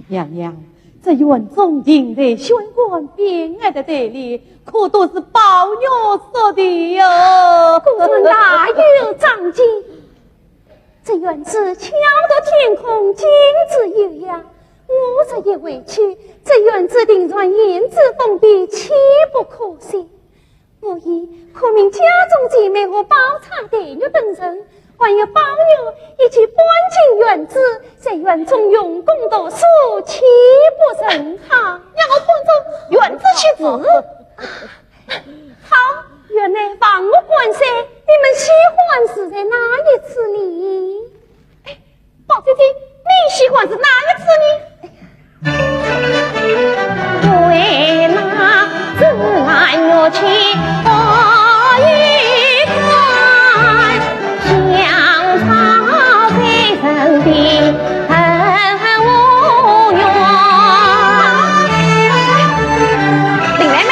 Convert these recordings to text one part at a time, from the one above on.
娘娘，这院中进的宣官边爱的得力，可都是宝玉说的哟。公孙大有长进，这院子巧夺天空，金子有呀。我这一委屈，这院子定然言之封闭，岂不可惜？我意可命家中姐妹和宝钗待玉本人，还有宝玉一起搬进院子，在院中用功读书，岂不甚好？让我搬走院子去住。好，原来房屋关系，你们喜欢是在哪一次呢？宝姐姐，你喜欢是哪一次呢？为那自然乐去我一看，香草非人的很无缘。林妹妹，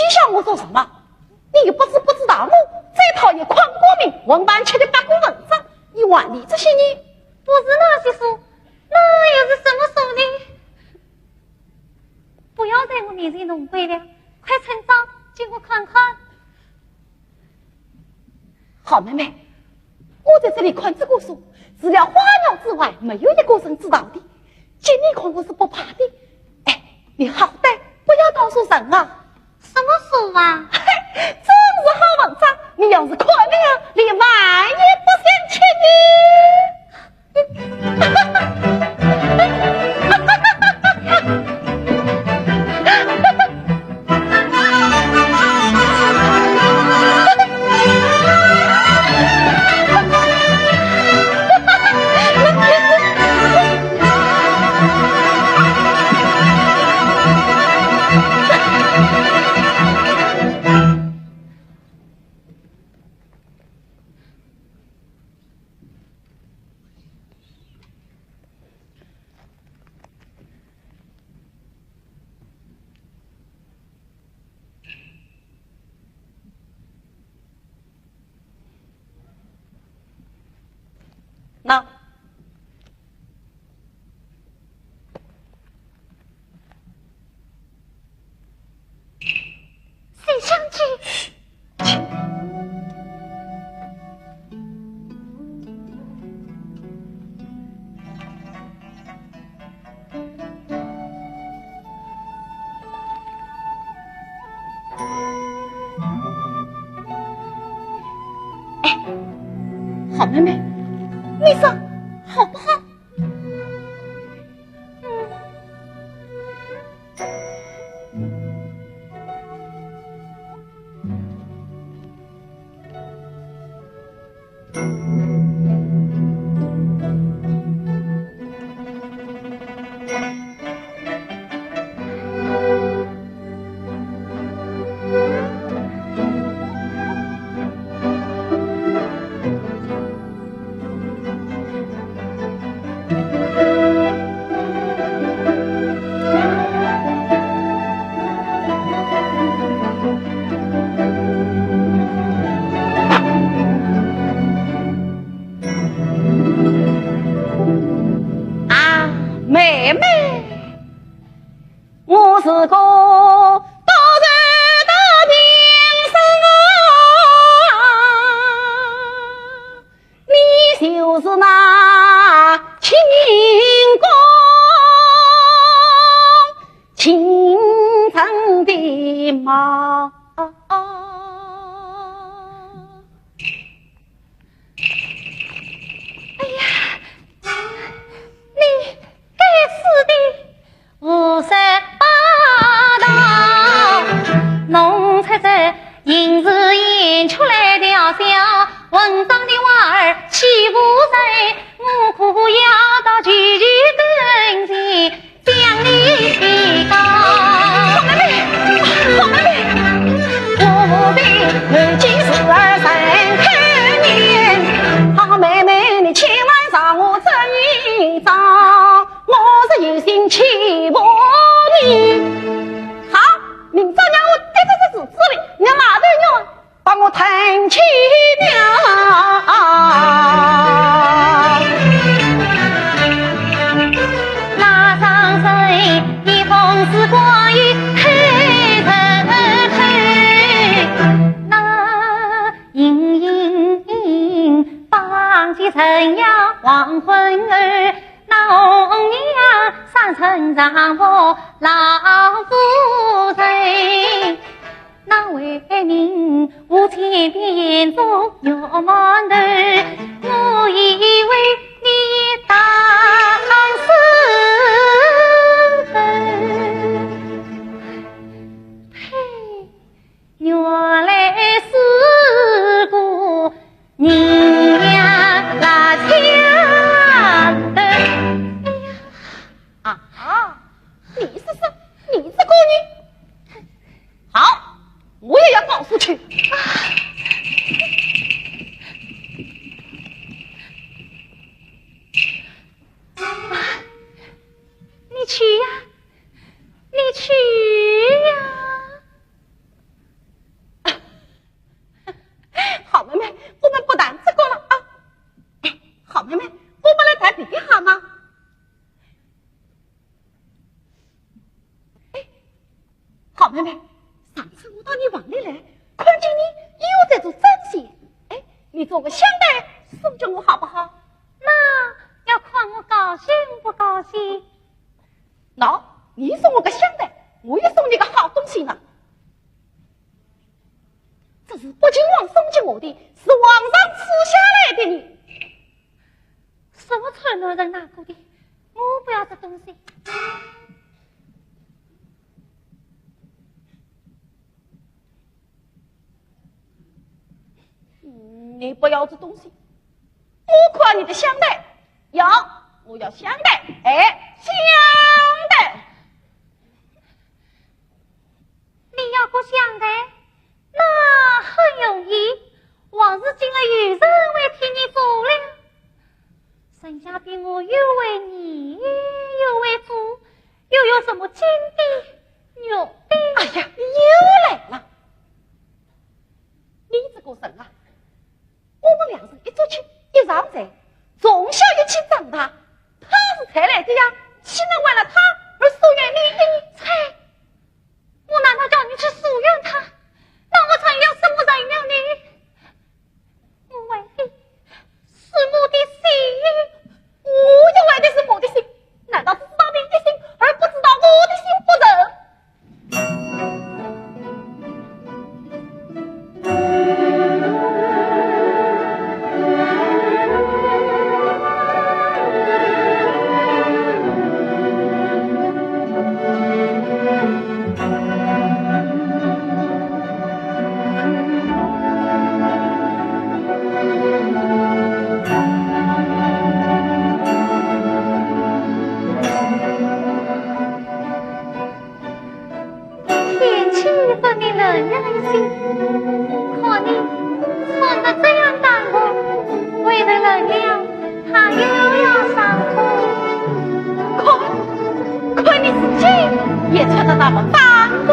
想我做什么？你又不知道我这讨厌匡国明文班缺的八股文章，你万里这些年不是那些书，那又是什么书呢？不要在我面前弄鬼了，快成章借我看看。好妹妹，我在这里看这个书，除了花鸟之外，没有一个人知道的。见你看我是不怕的。哎，你好歹不要告诉人啊！什么书啊？嘿，真是好文章，你要是看了，连饭也不想吃那谁相机？哎，好妹妹，你说好不好？妹妹，我是个高人的名声啊，你就是那清宫倾城的马。无十八道，侬猜这银子演出来调笑，文章的娃儿欺负谁？我可要到句句登记讲你高。好妹妹，我的年纪42、3年，好妹妹，你千万让我这一招。我是有心欺负你，好，明早让我带着这纸子里，你马上要把我抬起了。那上谁一封是关于黑人黑，那隐隐帮起城呀黄昏儿。老娘上城让我老夫人，那为民无千边眼中有毛头，我以为你当是人，嘿，原来是个娘拉枪的。你是谁？你这个女，好，我也要告诉去。你去呀，你去呀！妹妹，上次我到你房里来，看见你又在做针线，哎，你做个香袋送给我好不好？那要看我高兴不高兴。喏，你送我个香袋，我也送你个好东西呢。这是北京王送给我的，是皇上赐下来的呢。是我村落人拿过的，我不要这东西。你不要这东西，我看你的香袋，我要香袋，哎，香袋。你要个香袋，那很容易，王是今个有人会替你做了。剩下的我又为你，又为主，又有什么金的、牛的？哎呀，又来了！你这个人啊，我们两人一出去一上在，从小一起长大，他是才来的呀，岂能为了他而疏远你的呢？猜，我难道叫你去疏远他？那我曾有什么人了你？我为的是我的心，我又为的是我的心，难道是知道你的心而不知道我的心不成？天气分明冷人心，可你穿得这样单薄，为了人了，他又要上课。可你自己也穿得那么单薄。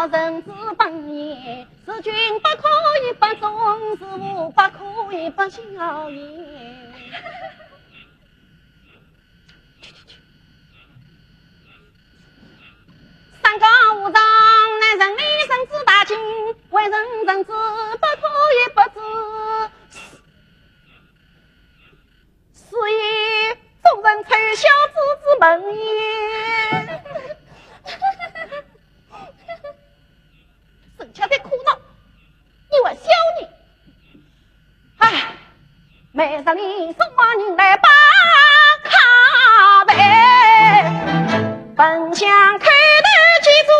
人之本也，是君不可以不忠，是我不可以不孝也。三纲五常，乃人理生之大经，为人人之不可以不知。是以众人垂小子之门也。剩下的苦恼，你我笑你。唉，没让你送我人来把卡背，本想看得记住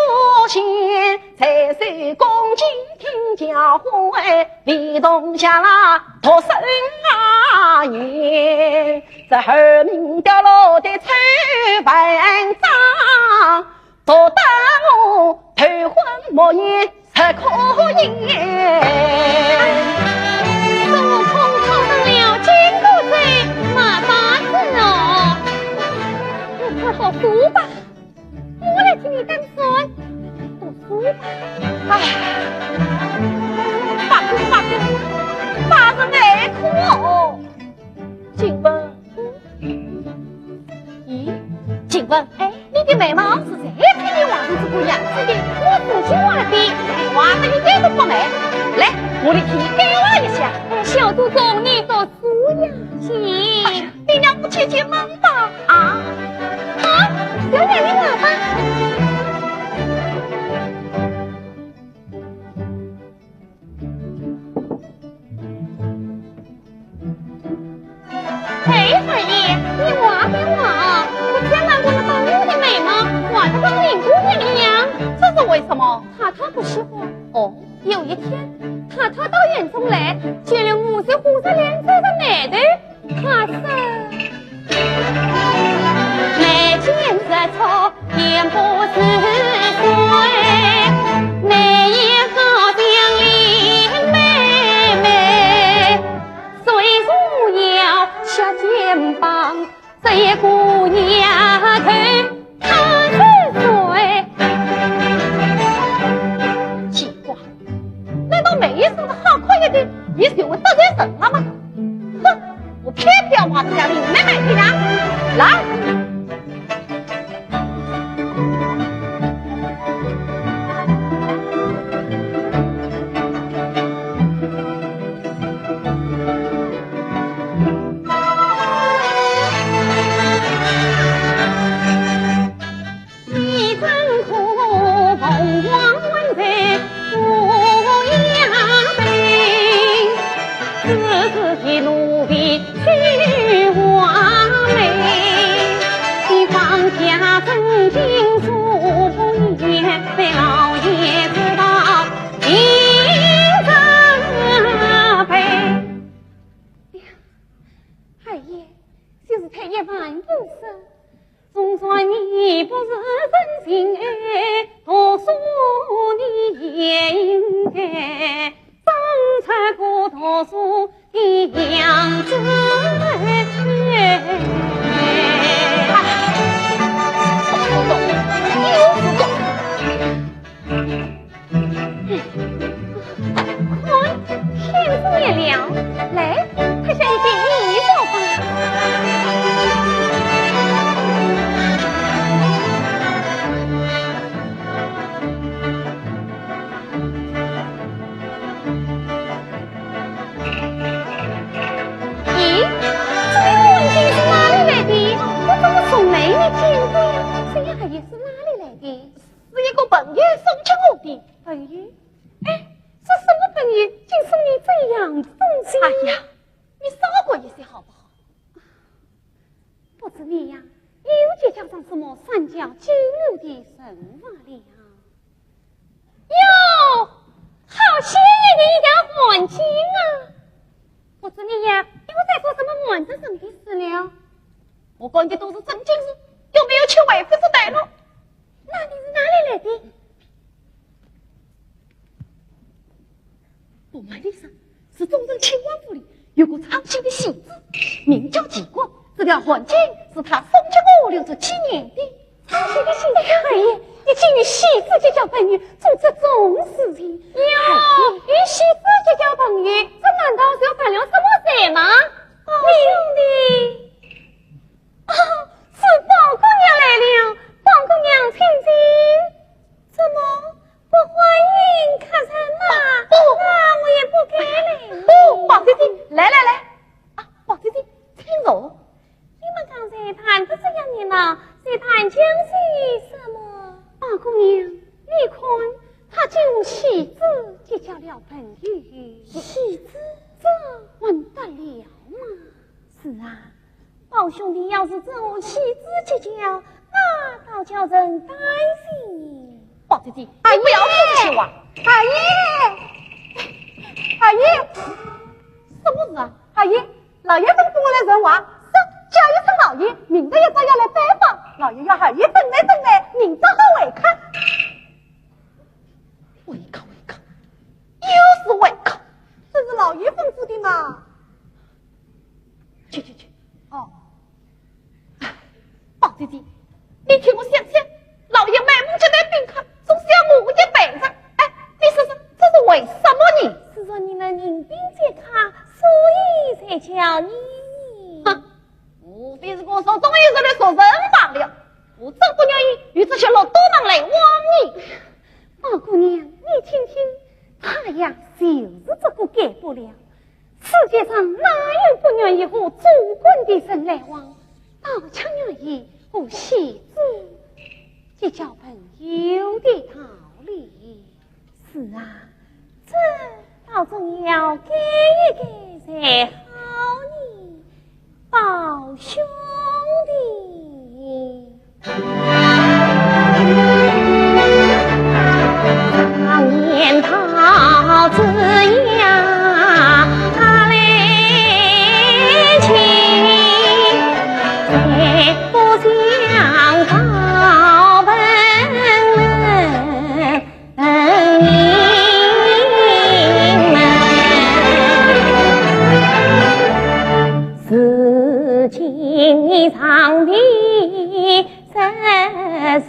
心，才算恭敬听教诲，连同下了脱身啊言，这后面掉落的丑文章，多得我头昏目眩。可言，孙悟空逃得了金箍嘴，马八字哦！你快读书吧，我来替你担孙。读书吧。哎，八字内苦哦。静雯，咦，静雯，哎，你的眉毛是谁给你画成这个样子的？我自己画的。画的一点都不美，来，我来替你改画一下。小祖宗，你读书呀，行。哎呀，你让我解解闷吧。啊，就让你画吧。哎，二爷，你画别画，为什么？太太不喜欢。哦，有一天，太太到园中来，见了母亲护着脸走的奶奶，她说：“眉间日出眼不是水，眉眼好像林妹妹，水如腰下肩膀，这姑娘头她是谁？”奇怪，难道眉眼生得好看一点，也就会得罪人了吗？哼，我偏偏把这家林妹妹的呀，来。我讲的都是正经事，有没有去为非之歹了？那你是哪里来的？不瞒你说，是中正亲王府里有个长兴的戏子，名叫纪国。这条环境是他封建我留着几年的。长兴的戏子，哎呀，你竟与戏子结交朋友，做这种事情？哟，与戏子结交朋友，这难道是要犯了什么罪吗？兄弟。是宝姑娘来了，宝姑娘请进。怎么不欢迎客人呐？那我也不给来。宝弟弟，来，啊，宝弟弟，请坐。你们刚才谈的这样的呢？在谈将是什么？宝姑娘，你看他就戏子结交了朋友。戏子，这问得了吗？是啊。宝兄弟要是走戏子结交，那倒叫人担心。宝弟弟，你不要出这些话。阿姨，什么事啊？阿姨，老爷吩咐我来人话，说叫一声老爷，明天一早要来拜访。老爷要阿姨等来，明早好回看。回看，又是回看，这是老爷吩咐的嘛？去。哦。宝弟弟，你听我想想，老爷满目就来宾客，总是要我一辈子。哎，你说说，这是为什么呢？是说你能迎宾接客，所以才叫你。哼，无非是我说终于是来说人罢了。我真不愿意与这些老多人来往你。宝姑娘，你听听，他呀就是这个改不了。世界上哪有不愿意和主官的人来往？倒强愿意和戏子结交朋友的道理。是啊，这倒总要给一给才好呢，宝兄弟。你长地30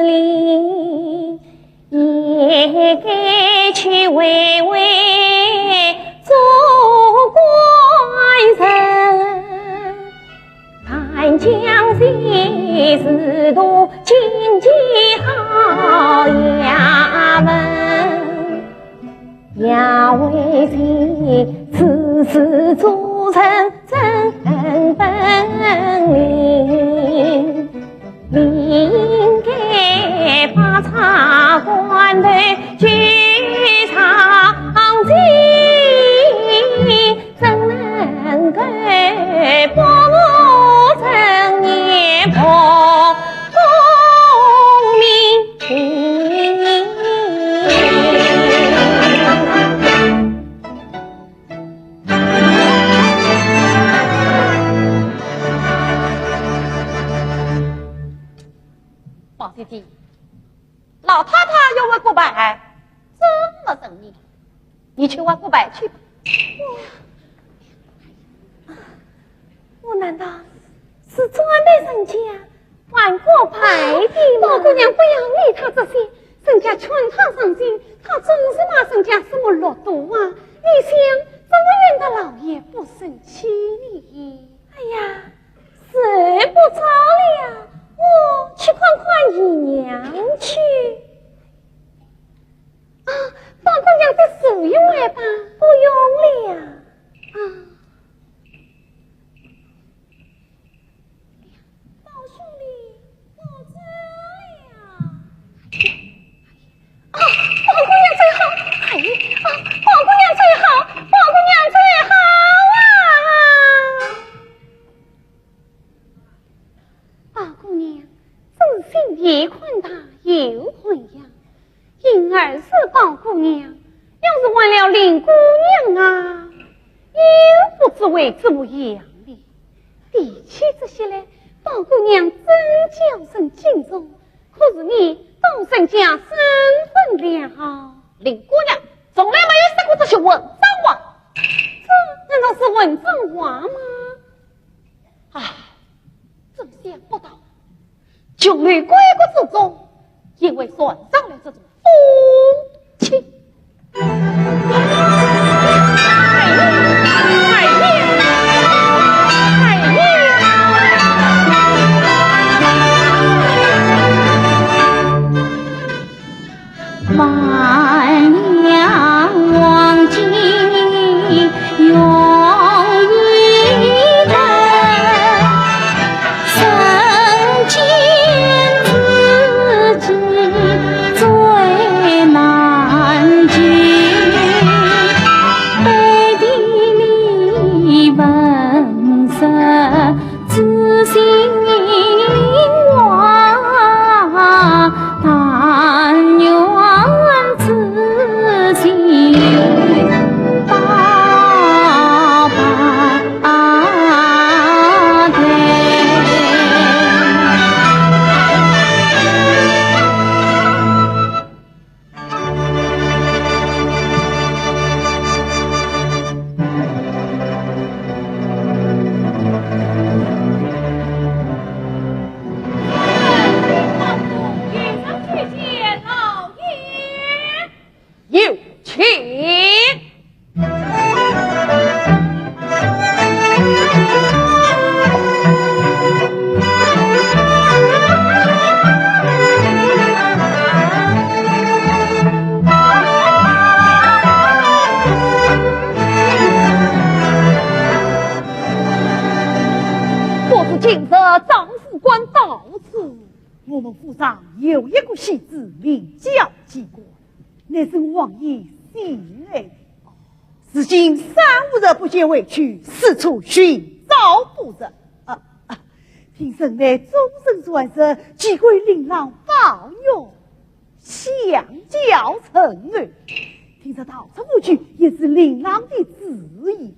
里，也该去为做官人。谈将西事多，经济好衙门，衙为谁此事做成真本领，理应该把茶馆的剧场进，怎能够把我成年破功名？王姐姐，老太太要问过拜，这么生你，你去问过拜去吧。我难道是专的人家玩过牌的吗？宝姑娘不要理他这些，人家劝他上进，他总是骂人家什么落毒啊！你想怎么愿的老爷不生气你？哎呀，睡不着了，我去看看姨娘去。啊，宝姑娘再数一位吧，不用了。啊。兄弟，我走了。啊，宝姑娘最好！哎，啊，宝姑娘最好，宝姑娘最好啊！宝姑娘，自信也困大，又困痒，因而是宝姑娘，要是为了林姑娘啊，又不知为之无养的，比起这些来。宝姑娘真叫人敬重，可是你倒身家身份了。林姑娘从来没有说过这些文章话，这难道是文章话吗？唉，真想不到，穷女归国之中，因为算上了这种风气。万娘忘记用一灯，生见自己最难解，背地里问声知心话，但愿我们府上有一个戏子名叫济公，乃是王爷心爱的。如今三五日不见回去，四处寻找不着。听说乃终身传说，几位琳琅宝玉相交成儿。听说到处过去也是琳琅的旨意。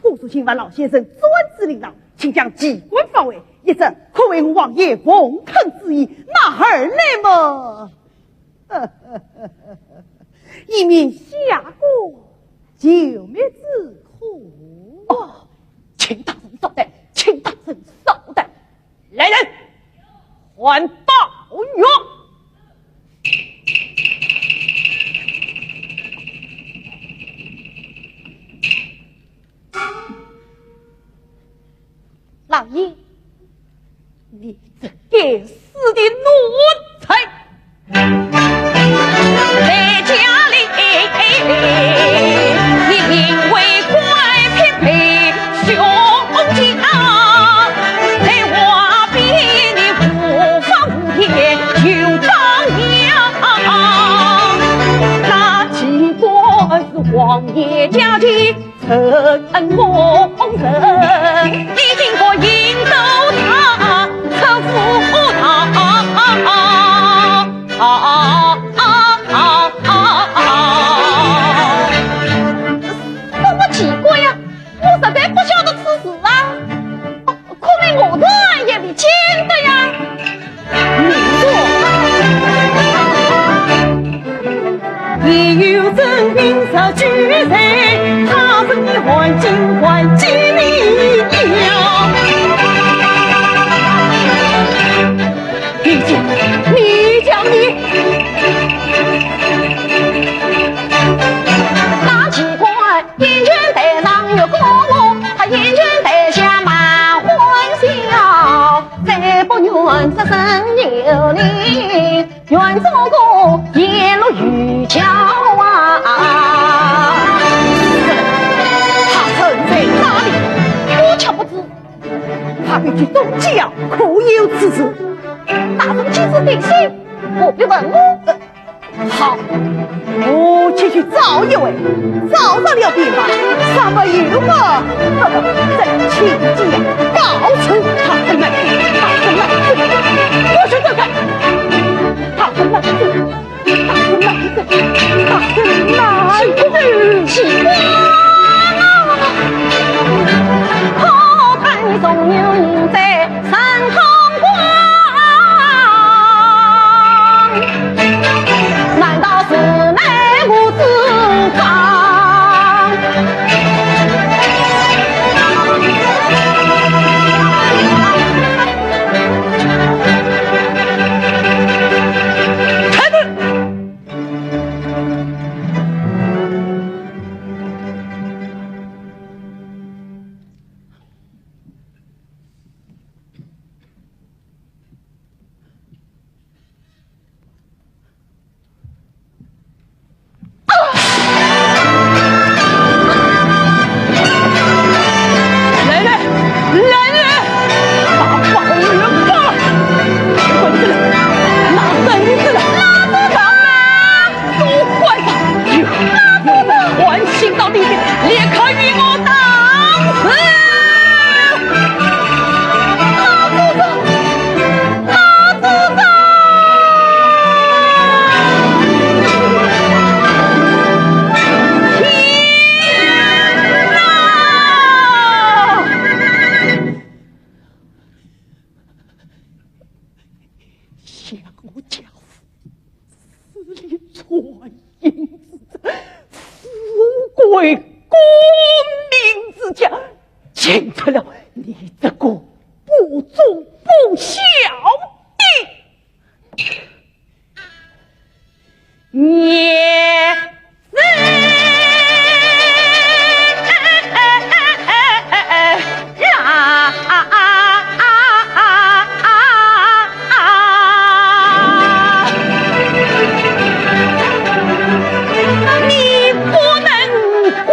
我说请问老先生专职琳琅，请将机关发为，一则可为我王爷奉恳之意，哪儿来么？以免下过救灭之苦。请大人稍待，请请大人稍等。来人，还报药。老爷，你这该死的奴才，在家里你因为乖偏配凶家，在我比你无法无天就张扬，那几个是王爷家的陈梦人，你经过引逗他，侧扶他，什么奇怪呀？我实在不晓得此事啊！可能我的暗夜里见的呀。你说，也有真凭实据在。他是你还金还金你了，你讲你，那奇怪，眼圈台上有个我，他眼圈台下满欢笑，再不愿这生有你，愿做个夜落渔樵啊。他必去东郊，可有此事？大人亲自定性，何必问我？好，我去找一位，找到了便罢。什么有么？真亲家到此，大人来，大人来，我去这看。大人来，大人来，大人来，奇怪。总有人在山堂光，难道是乃我自当？开门！见出了你这个不忠不孝的孽子你不能光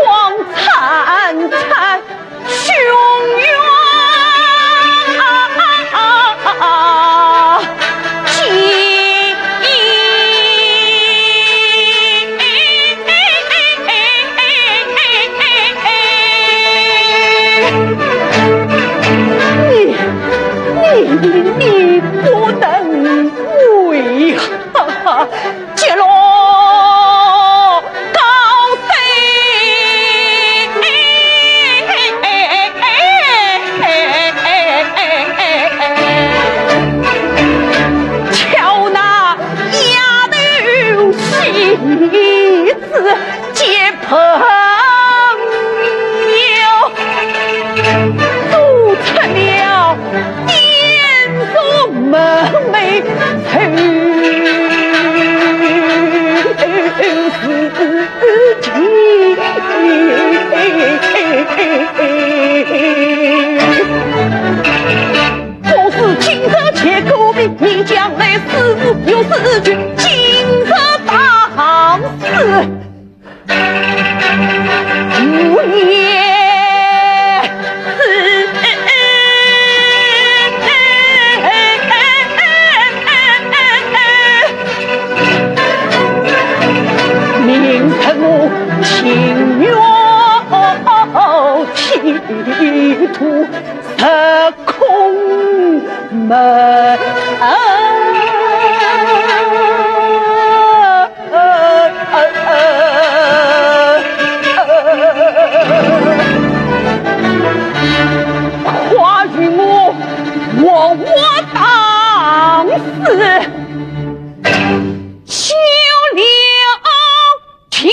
的你将来死又死去，今日当死无念。情愿企图失空门，花与我当死休留情。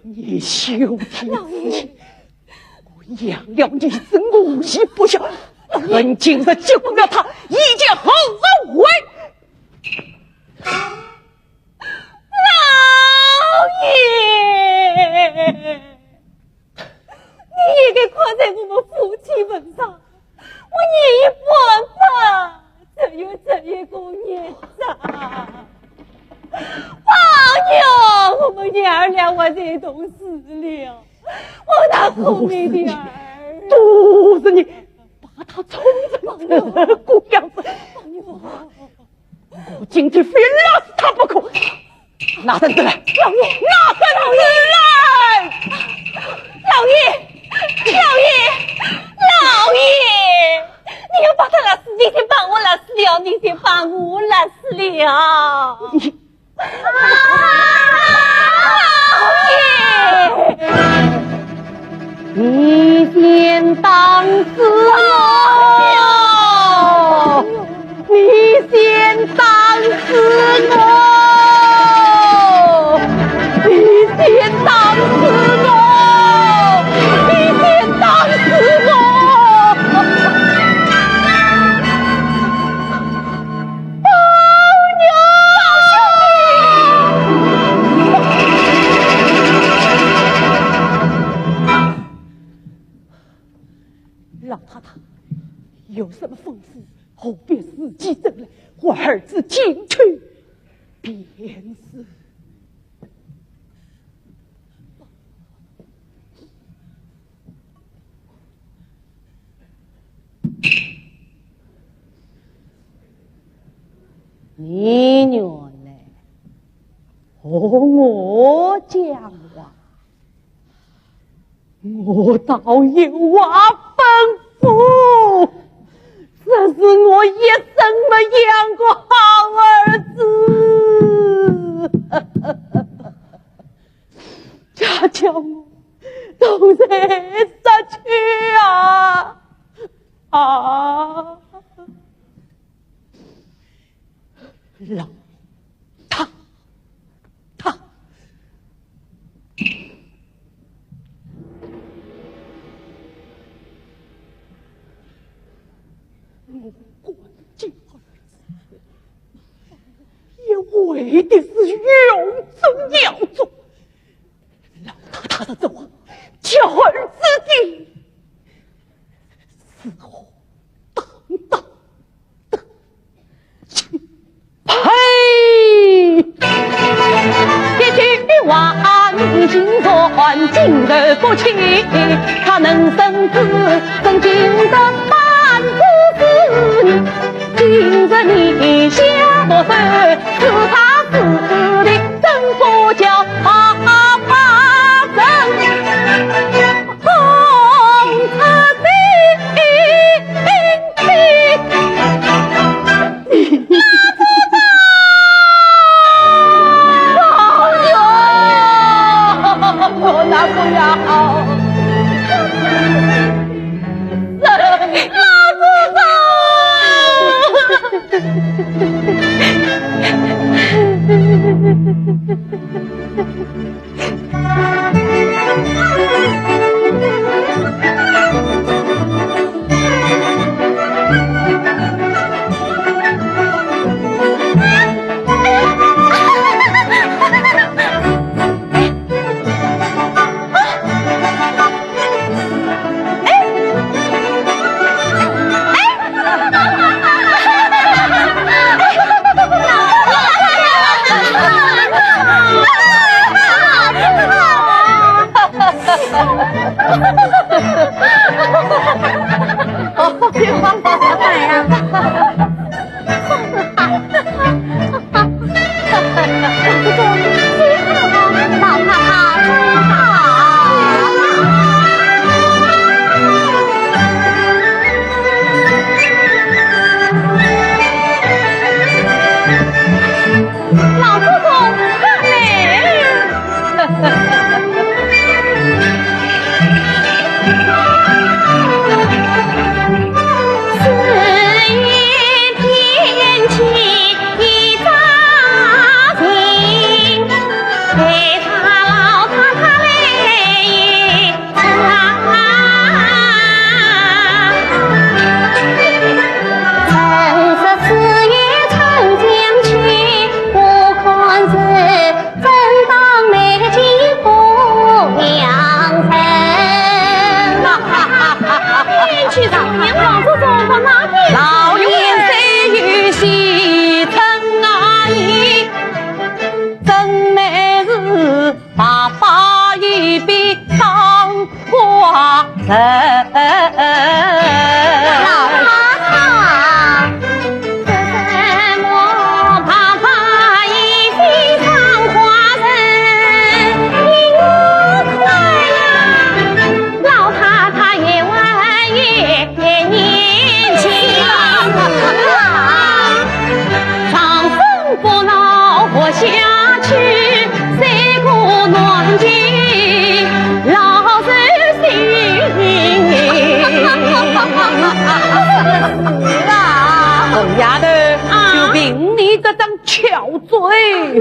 你休听老爷，我养了你是无息不孝，恨今日结果了他，一件后而为。老爷，你也该挂在我们夫妻坟上，我念一半吧，只有这一个念啥？朋友，我们娘儿俩我这都死了，我那后面的儿，都是你把他冲成这个样子，我今天非拉死他不可。拿绳子来，老爷，拿绳子来！老爷，你要把他拉死，你先把我拉死了，你先把我拉死了。你先当死我，你先当死我，你先当死我，你先当死我。让他有什么吩咐，后便伺机走来，我儿子进去便是。你原来和我讲话，我倒有话吩咐，这是我一生没养过好儿子，家叫我都在杀去啊！让他管教也为的是永宗耀祖，老太太的话，叫儿子的死后当当的去呸！一句话尽传，今日不去，他能生子，曾今日半子子，今日你下多手，是他死的真不叫他发生红尘那不要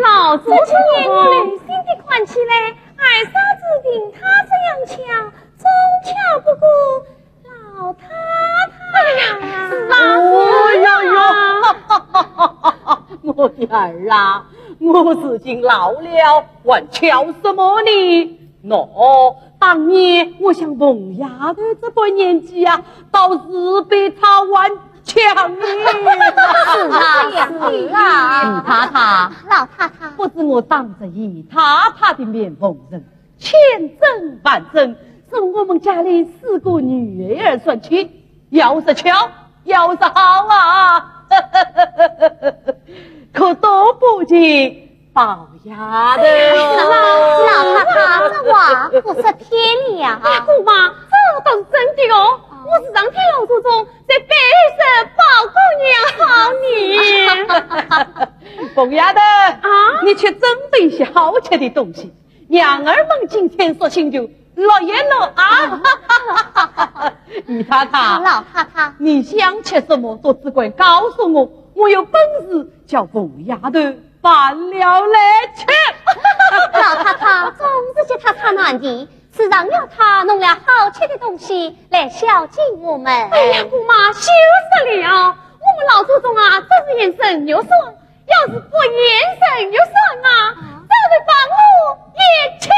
老子今年内心的宽起来，爱啥子凭他这样巧，总巧不过老太太呀！我的儿啊，我如今老了，还巧什么呢？当年我像凤丫头这般年纪啊，倒是被他玩强是啊，太太，老太太，不知我当着姨太太的面逢人，千真万真，从我们家里4个女儿算起，要是巧，要是好啊，可都不及宝丫头。老太太，这话不是骗了。姑妈，这倒是真的哦。我是上天老祖宗在北省报过娘好你。凤丫头啊，你去准备一些好吃的东西，娘儿们今天索性就乐一乐啊。姨太太，老太太，你想吃什么都只管告诉我，我有本事叫凤丫头办了来吃。老太太总是叫他擦难的，是时常要他弄了好吃的东西来孝敬我们。哎呀，姑妈羞死了！我们老祖宗啊，真是言神有算，要是不言神有算啊，早就把我也吃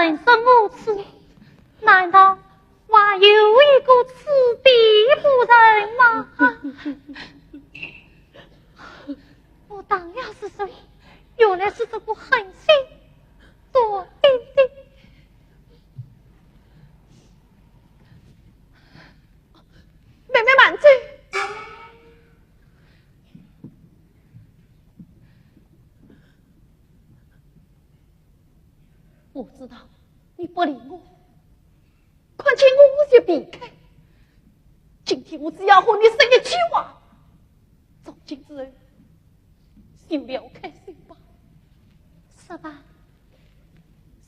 人生无此，难道还有一个此地不仁吗？我当要是谁，原来是这个狠心多弟弟。妹妹慢走。我知道你不理我，况且我就避开。今天我只要和你说一句话，从今之后就了开心吧。是吧？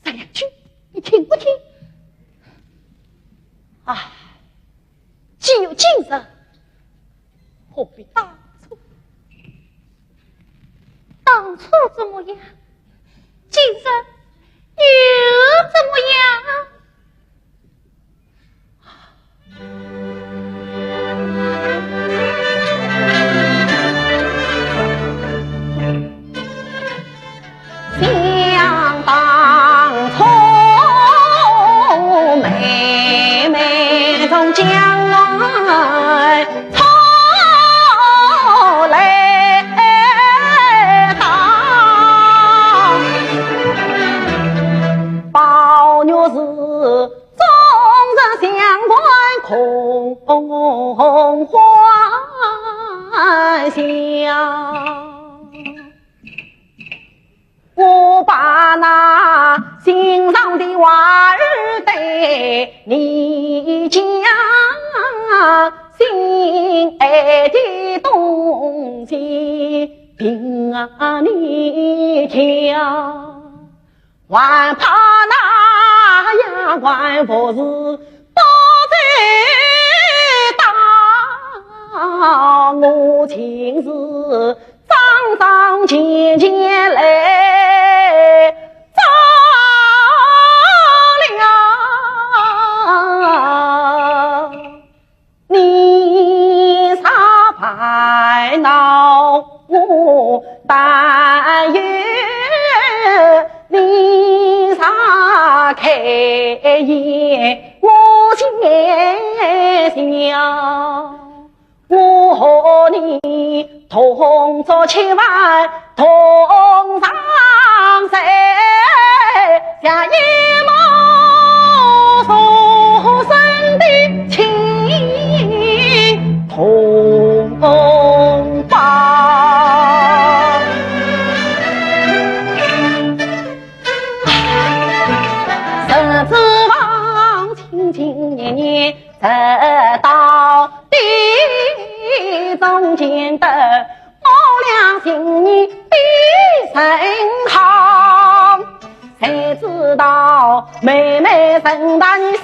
说两句，你听不听？啊，既有今日，何必当初？当初怎么样？今日又怎么样？想当初妹妹从江外跑来到，包牛是终日相关空欢笑。我把那心上的话儿对你讲，心爱的东西凭你讲，还怕那牙关不是不知道，我情是张张结结来遭了，你啥牌闹我但愿你啥开眼我先笑。我和你同坐千万同上山，像一母所生的亲同胞。十指望清清年年直到地中间的我俩心意比甚好，才知道妹妹生大你心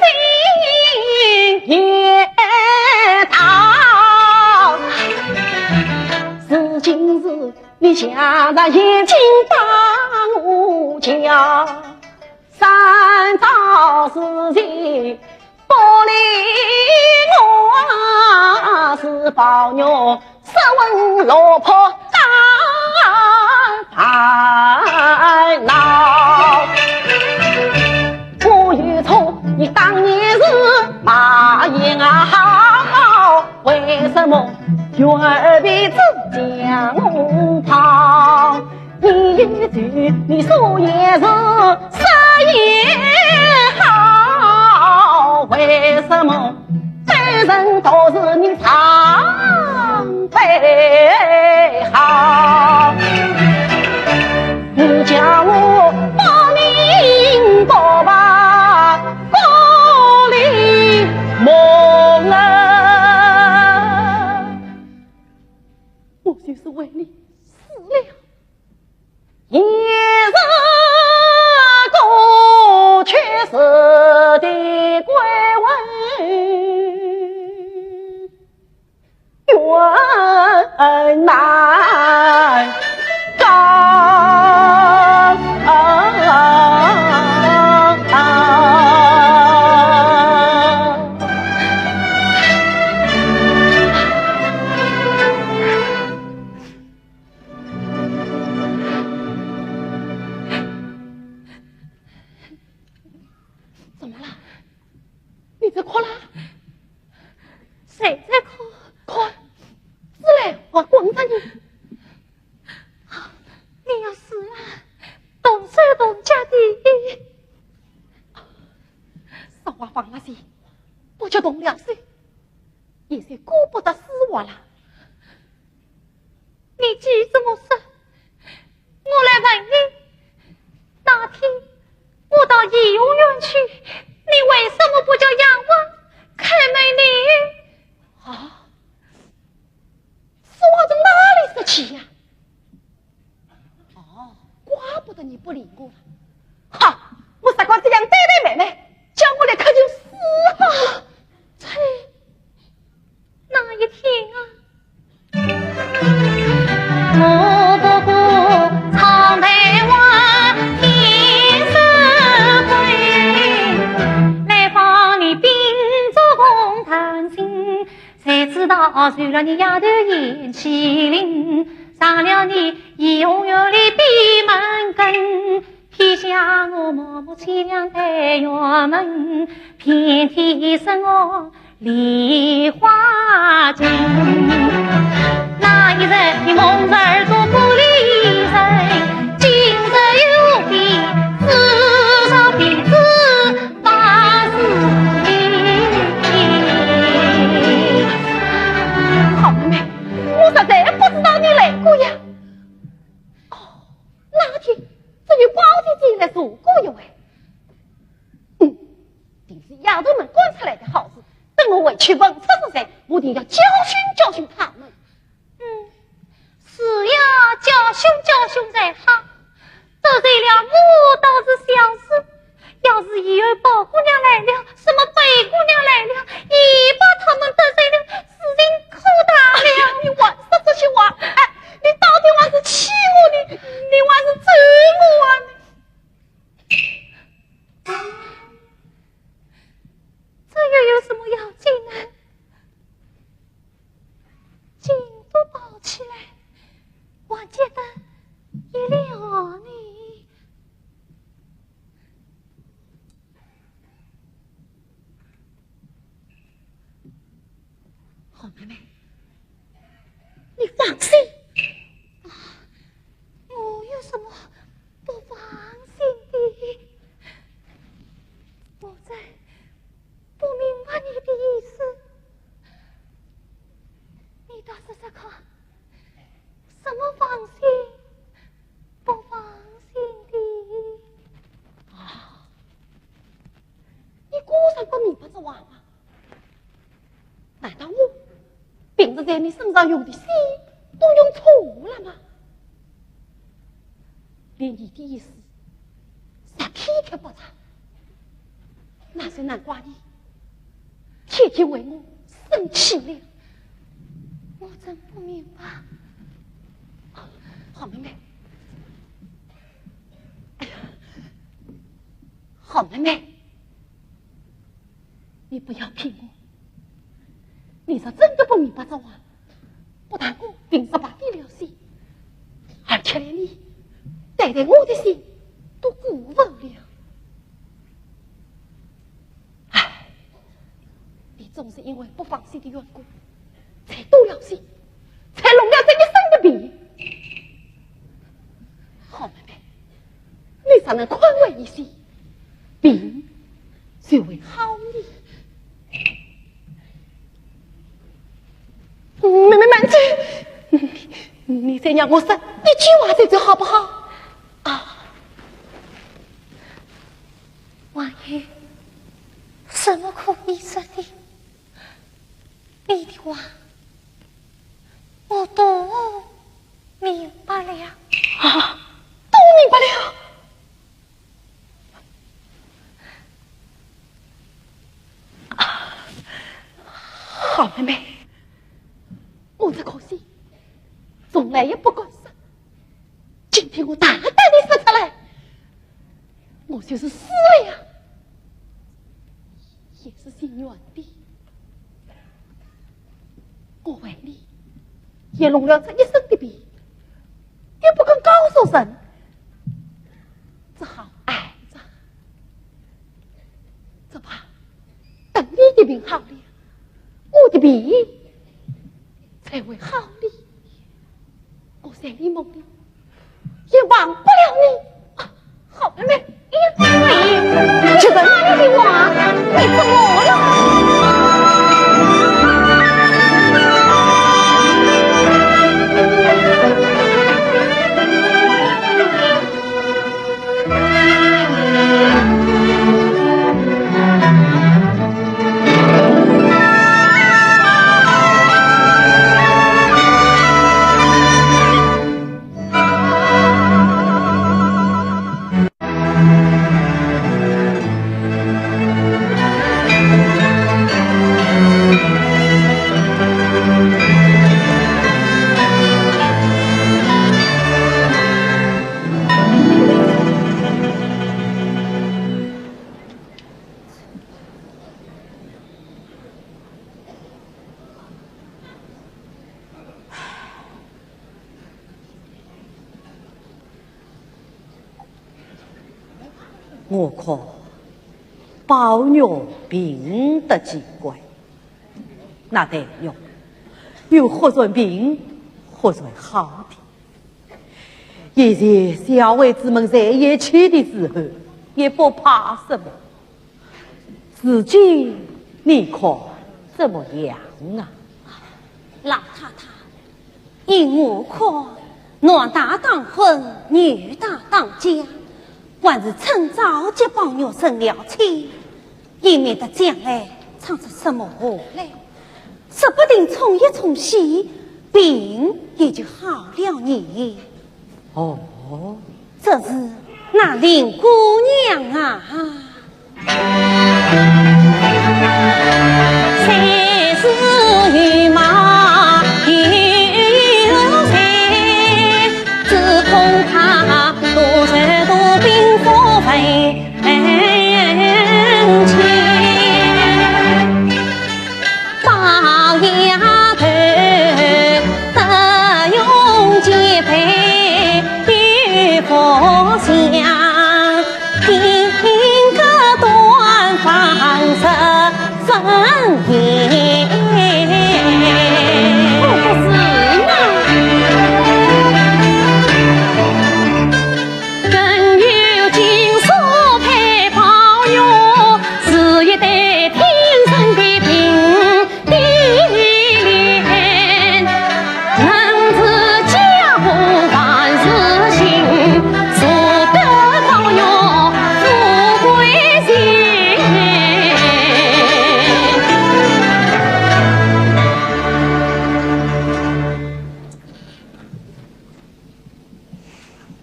也大，是今日你下在眼睛帮我讲，三朝事情不理我，是宝牛十问老婆打牌闹。我有错，你当年是马眼好，为什么有二鼻子将我跑？你一句你说也是十也好，为什么单人都是你常备好？你叫我报名报吧，高丽梦啊，我就是为你死了。也是过怎么了？你在哭啦？谁在哭？哭！是嘞，我滚着你！你要是动手动脚的，少话放了些，不就动了些，也是顾不得死我了。你既这么说，我来问你，那天我到颐养院去，你为什么不叫杨王开门呢？啊，是我从哪里说起呀？哦，怪不得你不理我了。好，我啥光这样对对妹妹，叫我来可就死好了。才那一天啊，我不顾长眉湾天生贵，来访你秉烛共谈心，才知道随了你丫头眼起灵，上了你颐养院里闭门羹，撇下我默默凄凉待院门，遍体生我梨花尽。那一日你蒙着耳朵不离人，今日有比至少彼此八十年。好妹妹，我实在不知道你来过呀。哦，那天只有包姐姐来做过一回。定是丫头们惯出来的好事。等我回去问出是谁，我定要教训教训他们。是要教训才好，得罪了我倒是小事，要是以后宝姑娘来了，什么北姑娘来了，一把他们得罪了，事情可大了。你还说这些话，哎，你到底还是气我的，你还是整我啊？这又有什么要紧呢？劲都抱起来，我觉得一了你。好妹妹，你放心。我有什么不放心的？我在不明白你的意思，你倒是说看，什么放心不放心的？啊，你果然不明白这话吗？难道我平时在你身上用的心都用错了吗？连你的意思啥体贴不查，那是难怪你天天为我生气了。我真不明白。好妹妹，哎呀，好妹妹，你不要骗我。你是真的不明白这话，不但我平时把你了心，而且连你对待我的心都顾不了。唉，你总是因为不放心的缘故，才动了心，才弄了这一身的病。好妹妹，你才能宽慰一些，病就会好的。妹妹慢走，你再让我说一句话再走好不好？啊，王爷，什么可以说的？你的话我都明白了。啊，都明白了。啊，好妹妹。我只可惜，从来也不敢说。今天我大胆的说出来，我就是死了呀，也是心软的。我为你也弄了这一身的病，也不肯告诉人，只好挨着。病好了，我的病才会好了。我在你梦里也忘不了你。好了没？喂，这个你的话，你怎么了？我看宝玉病得奇怪，那得用有何算病，何算好的？现在小孩子们在一起的时候，也不怕什么。自己你看怎么样啊？老太太，因我看男大当婚，女大当嫁。还是趁早接宝玉生了亲，以免得将来闯出什么祸来，说不定冲一冲喜，病也就好了呢。哦，这是那林姑娘啊，才是玉马有才，只恐怕多受多病所费。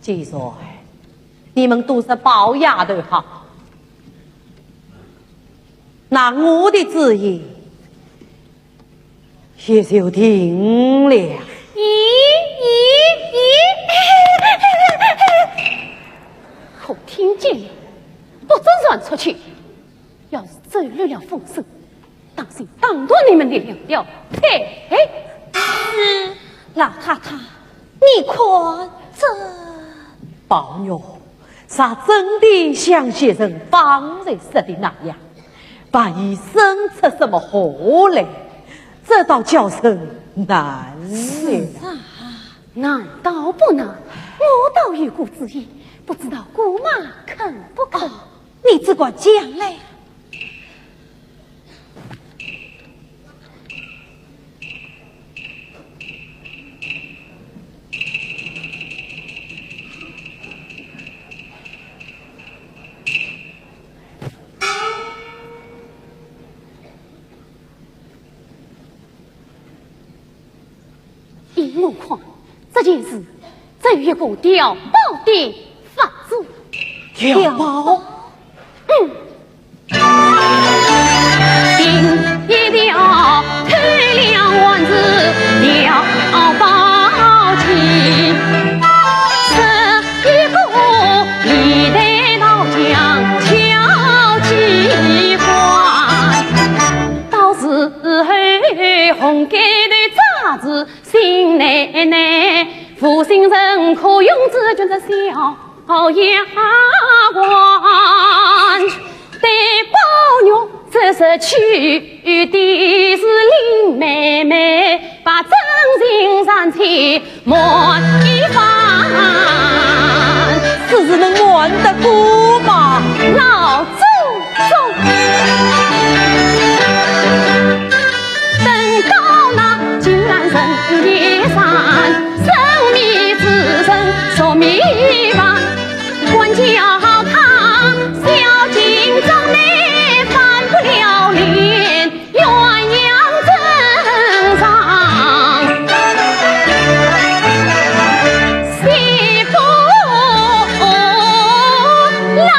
既说你们都是包丫头好，那我的旨意也就定了。我听见了，不准传出去。要是走漏了风声，当心挡断你们的两条腿。老太太，你看这宝玉啥真的像先生方才说的那样，把你生出什么祸来，这倒叫声难了。难道不能？我倒有股主意，不知道姑妈肯不肯？你只管讲来。我看这件事只有一个调包的法子。调包？定一调推两万字调包起，这一个历代老将敲击欢，到时候红盖的杂志新奶奶负心人可用之君的小丫鬟，对宝玉这失去的是林妹妹，把真情上去莫一番。此事能瞒得过吗？老祖宗，等到那金兰神一山，生米之神说米饭，管教他小情中内翻不了脸，鸳鸯枕上媳妇郎。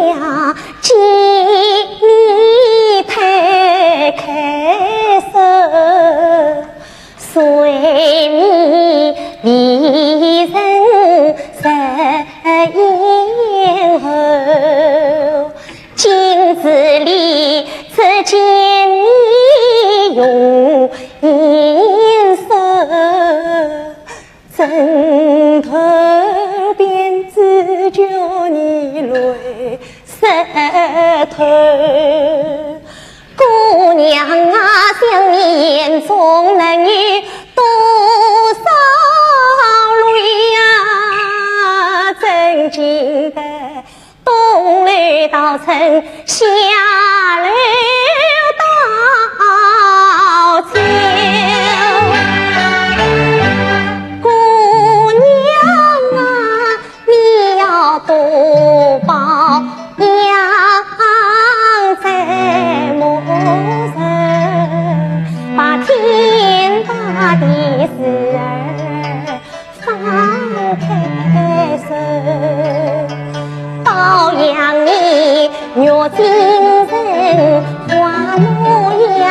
呀，见你推开手，随你离人10年后，镜子里只见你容颜色，枕头边只叫你泪湿透。姑娘啊，想你眼中能有多少泪呀？真经得东流到城，下流到秋。姑娘啊，你要多保养在母身，把天大的事儿放开手，保养你若精神花模样，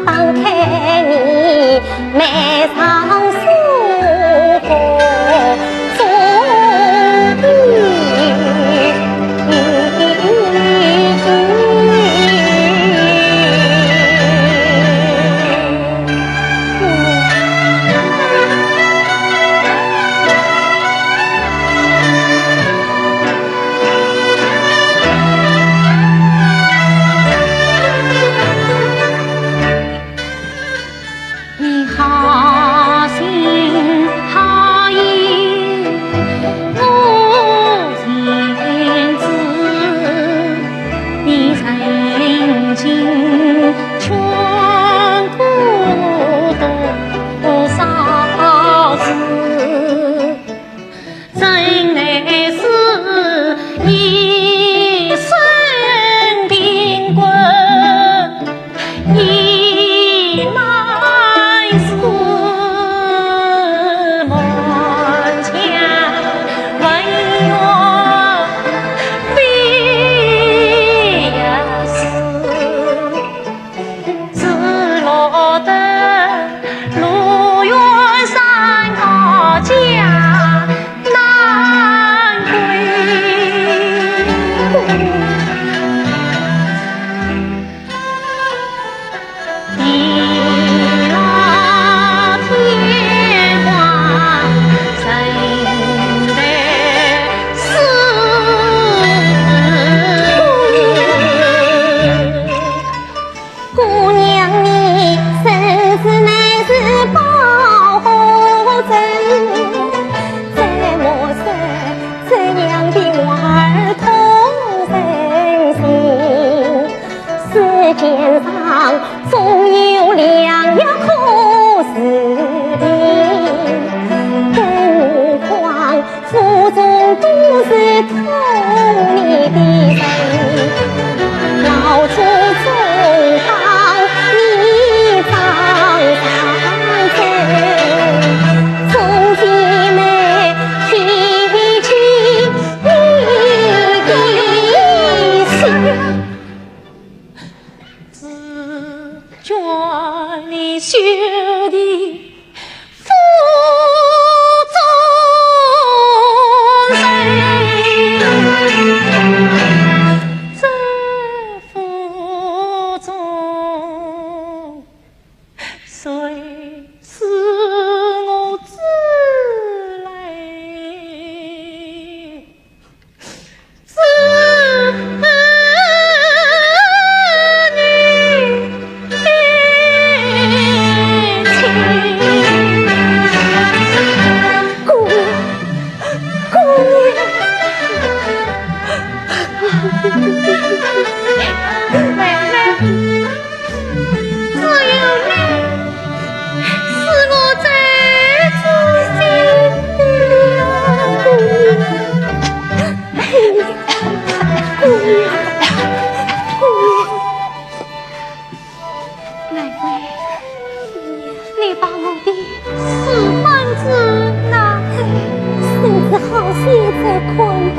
放开你眉上生活中的你把我的四番子拿，甚至好些这捆绑。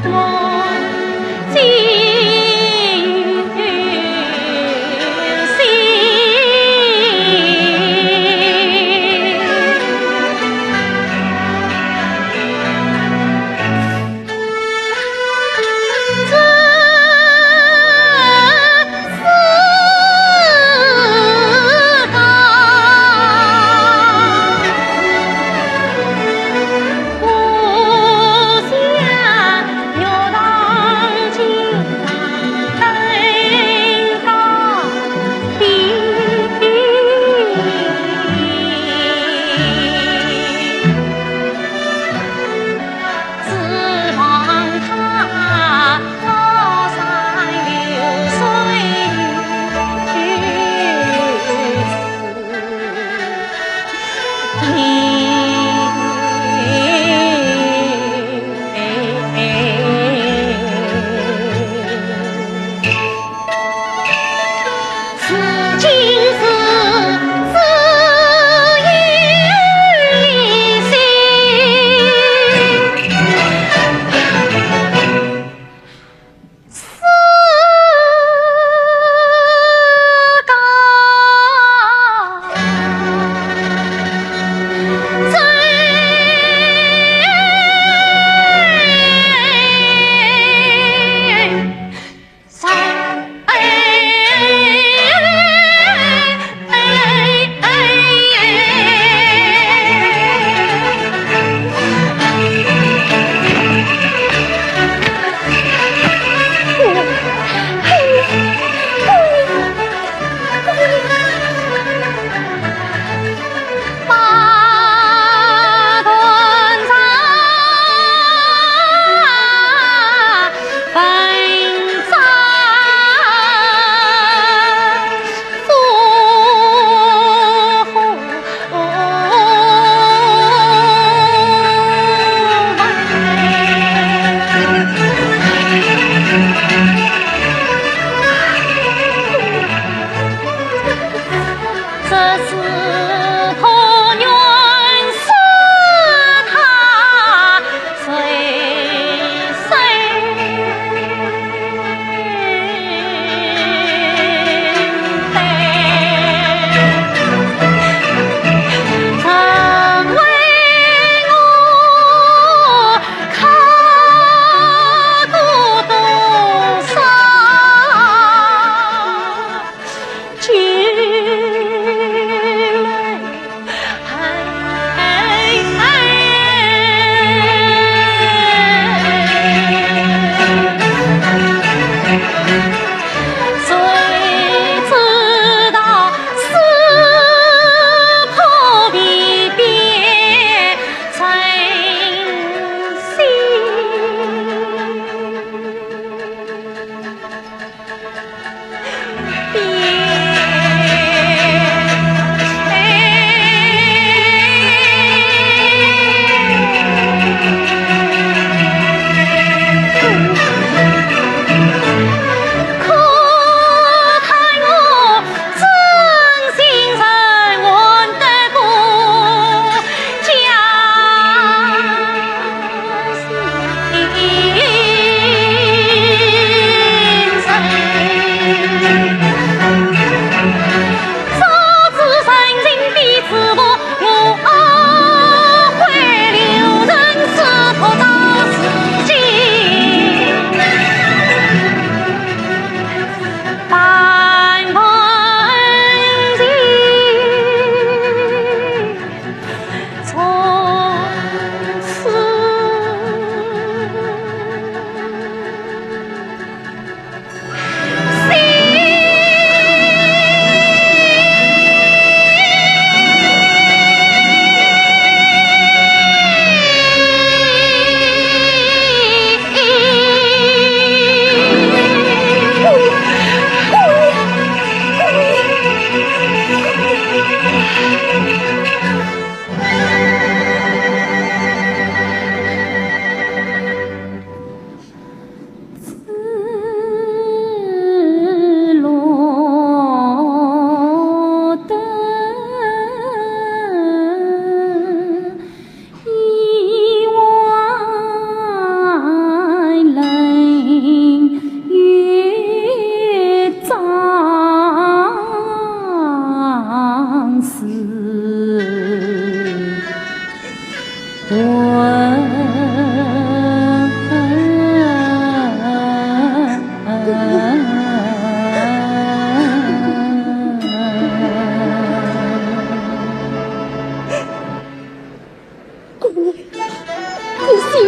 我想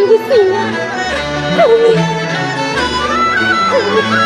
一心啊！姑娘，姑娘。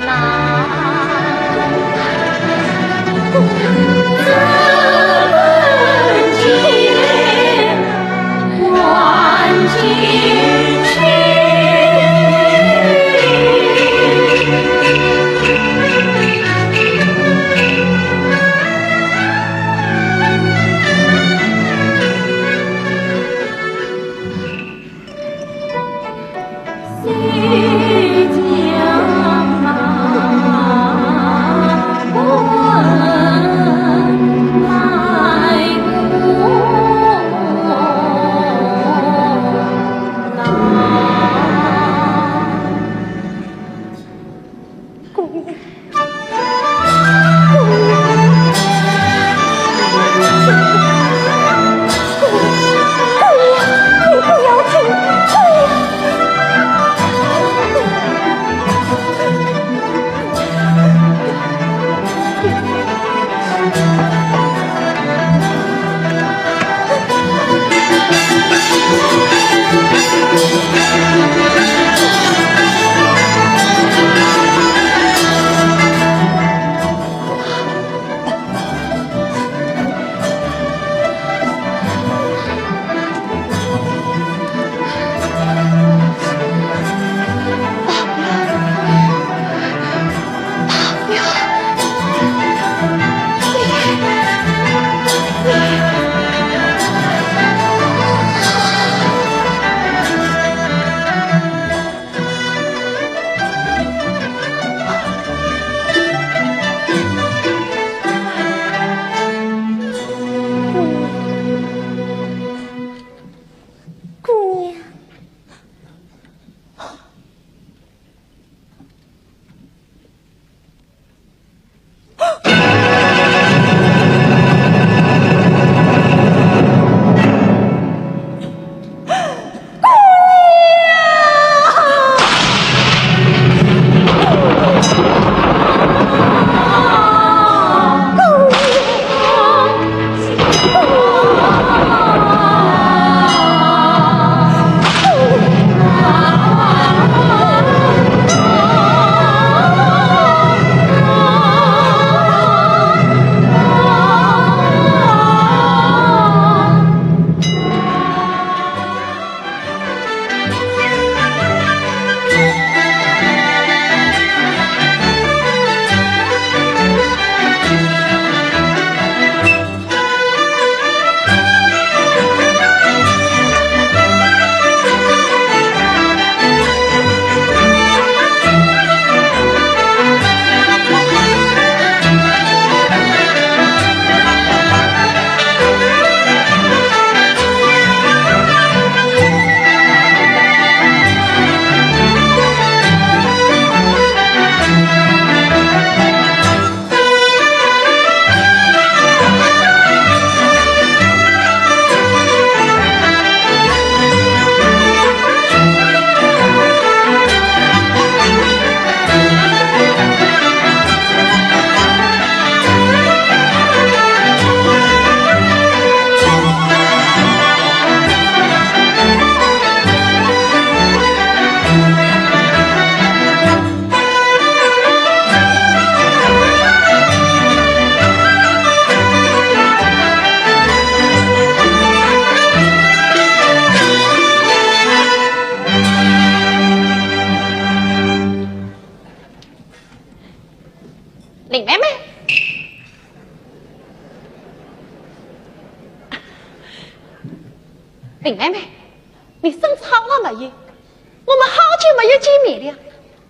那林妹妹，林妹妹，你身子好了没有？我们好久没有见面了，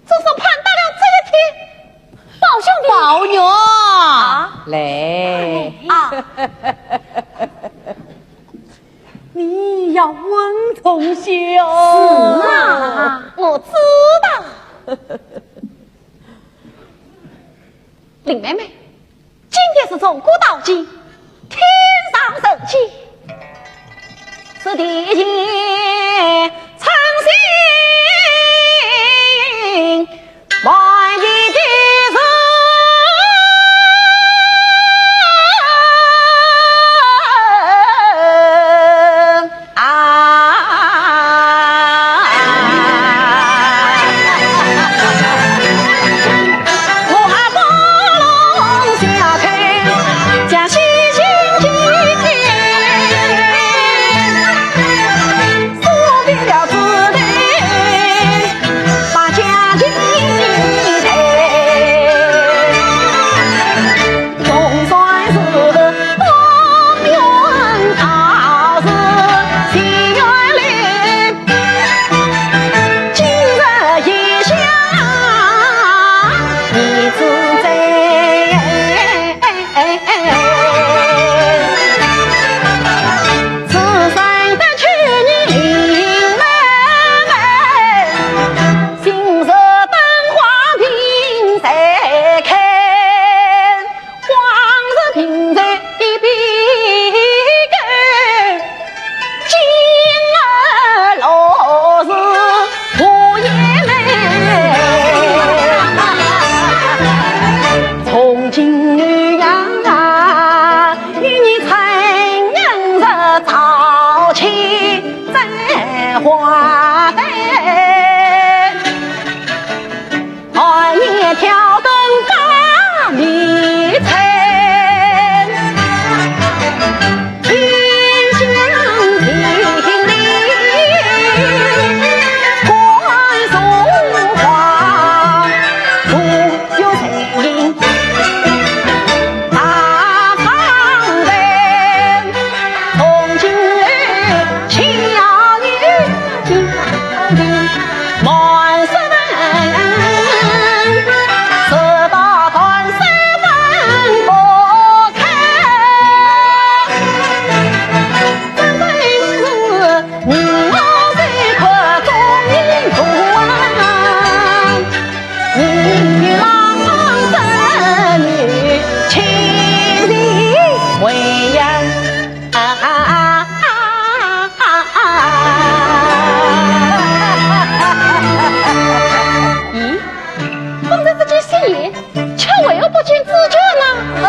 总算盼到了这一天。宝兄弟，宝女啊，来啊，你要稳重些是哦。啊，我知道。林妹妹，今天是从古到今，天上神奇，是地界诚心万里的人啊！我不龙下开。亲自救呢？他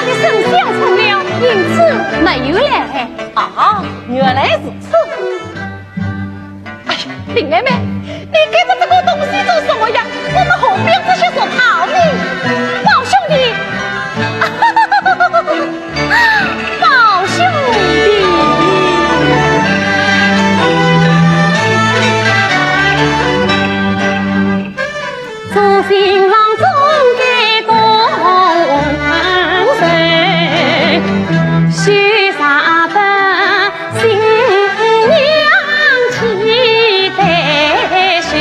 的生肖成了，因此没有来。啊，原来如此。哎呀，林妹妹，你给着这个东西做什么呀？我们后边这些说跑呢，宝兄弟，宝兄弟。做新郎总该恭顺，许啥的新娘期待许，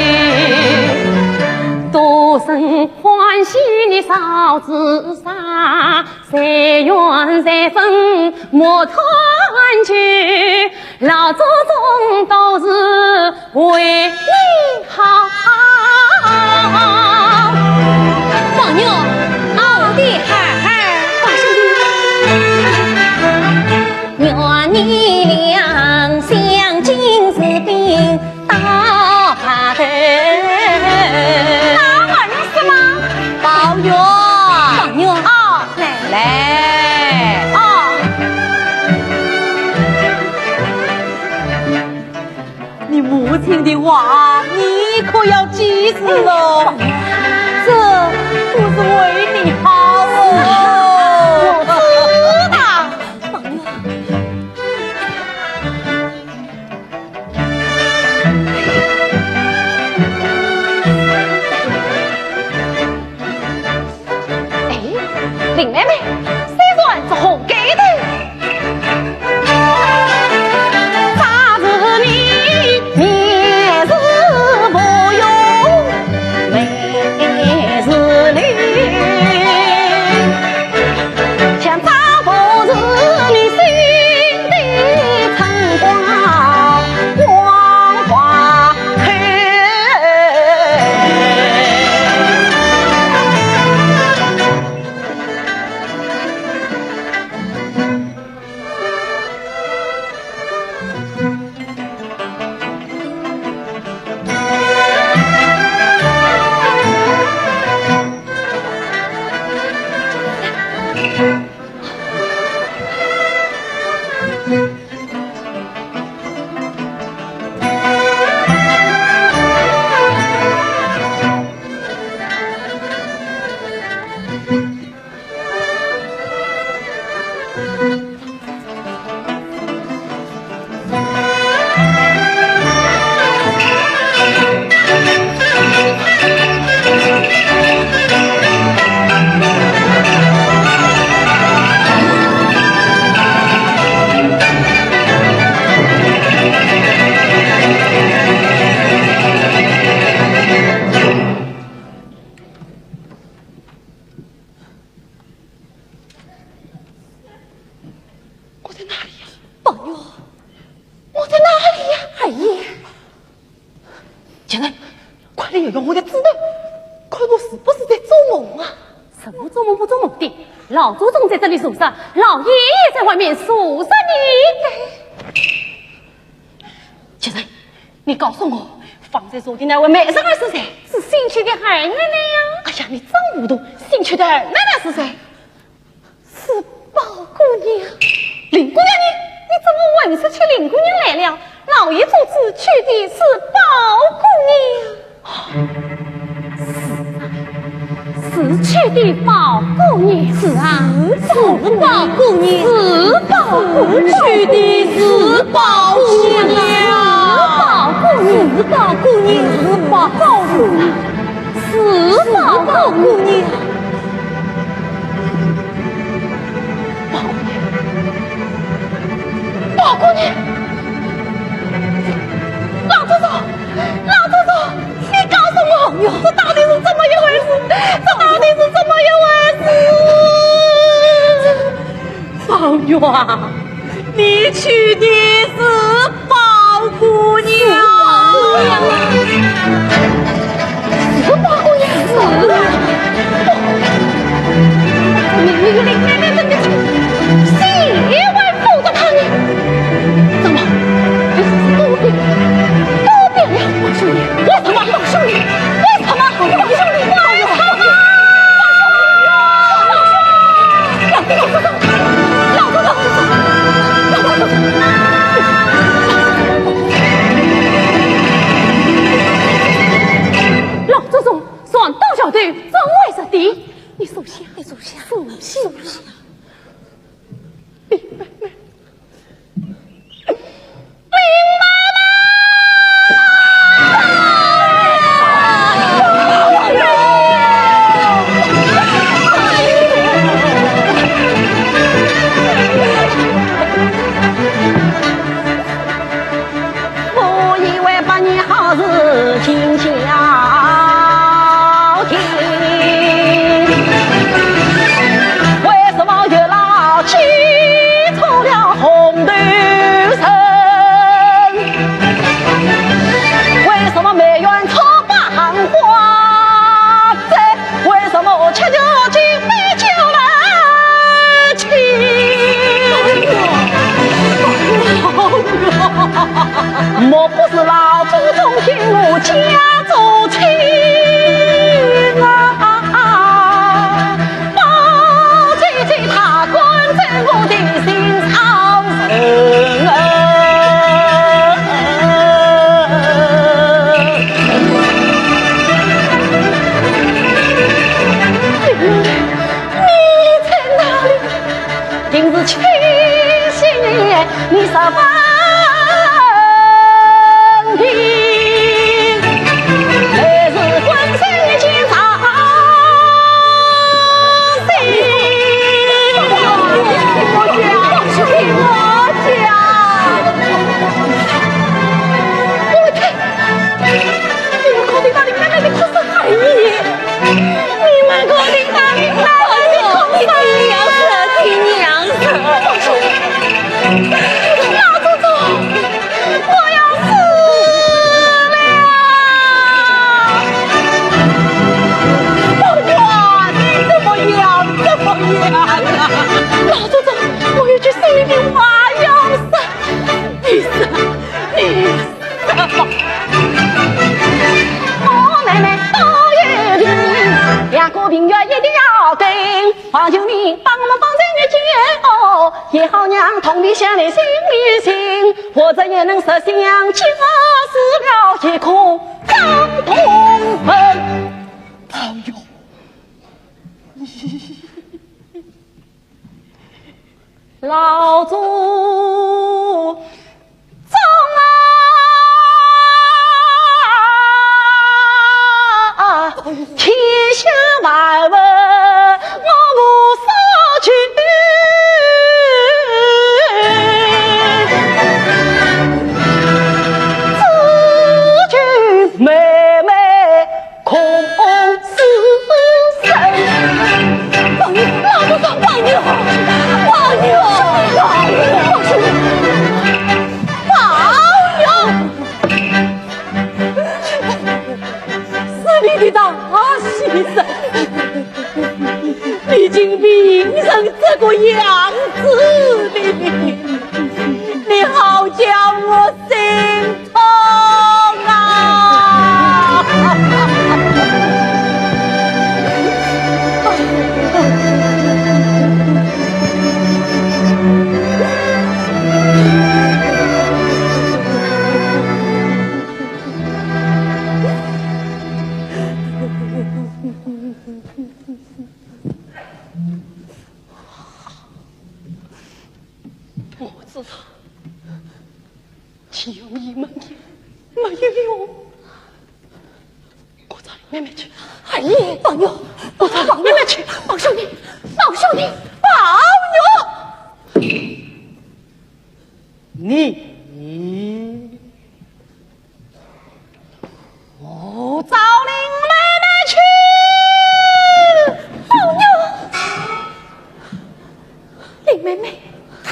多生欢喜的嫂子啥，谁缘谁分莫团聚，老祖宗都是为你好。王牛，我的孩儿，大兄弟，愿你俩相敬是病到白头。那玩意是吗？宝玉，王牛，来，你母亲的话，你可要记住喽。这不是为你好哦。我知道。哎，林妹妹，虽然是红给的。老祖宗在这里住上，老爷爷在外面数着你。先生，你告诉我，放在桌的那位美人儿是谁？是新娶的二奶奶呀。哎呀，你真糊涂！新娶的二奶奶是谁？是宝姑娘。林姑娘你怎么闻出去林姑娘来了？老爷主子娶的是宝姑娘。是娶的宝姑娘，是啊，是宝姑娘，是宝姑娘，娶的是宝姑娘，宝姑娘，是宝姑娘，是宝姑娘，是宝姑娘，宝姑娘，老祖宗，老祖宗，你告诉我，这到底是怎么一回事？这到底是怎么一回事？宝玉啊，你娶的是宝姑娘，是宝姑娘，是啊，你奶奶真的喜欢扶着他呢？怎么？多变了，宝兄弟，为什么？宝兄弟，为什么？宝兄弟，为什么？下，你坐下，坐下。莫不是老祖宗听我家族亲啊，保姐姐她关在我的心上人啊。你在哪里？今日七夕你上班黄秀明帮我们放在你肩哦，也好让同理想的心里心，或者也能实现家事了皆可张同分。朋友，老祖宗啊，天下万物已经病成这个样子的，你好叫我心痛啊！岂有你们也没有用？我到里面去。哎呀，朋友，我到里面去。保兄弟，保兄弟，保佑！你，我找林妹妹去。保佑，林妹妹，她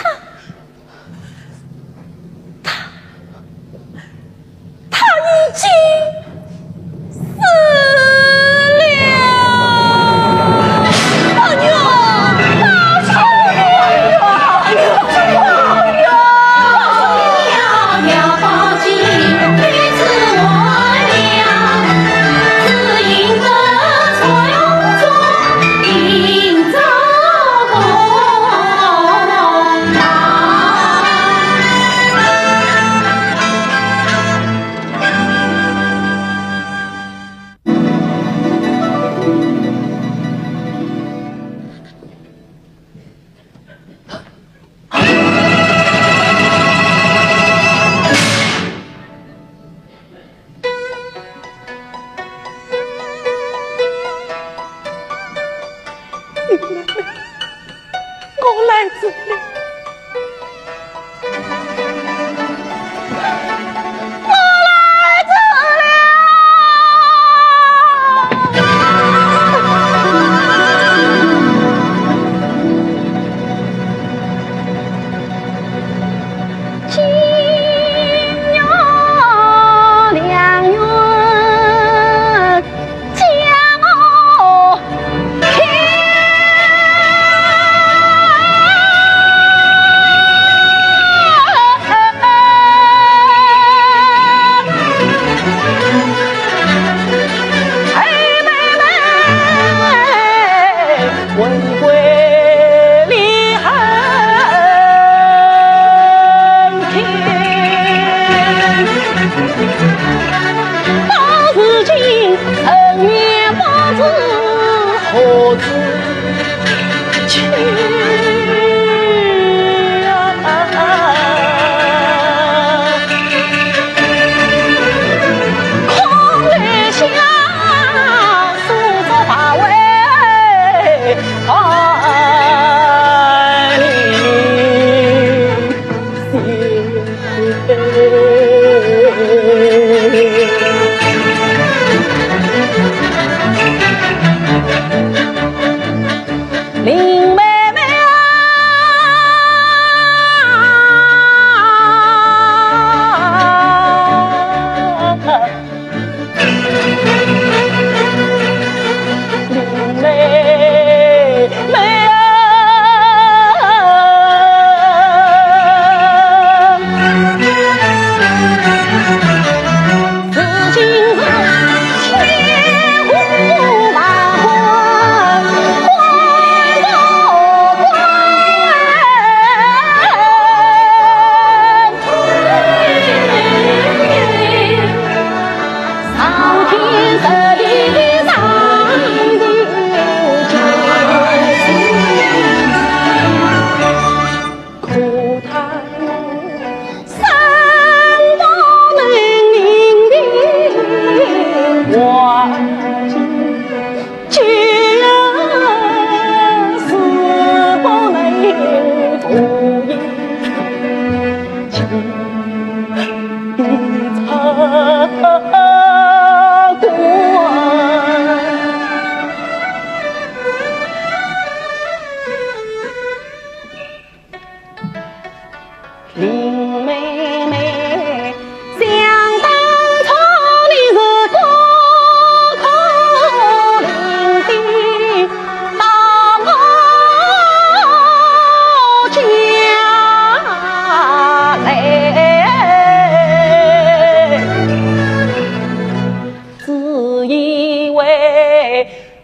我来这里。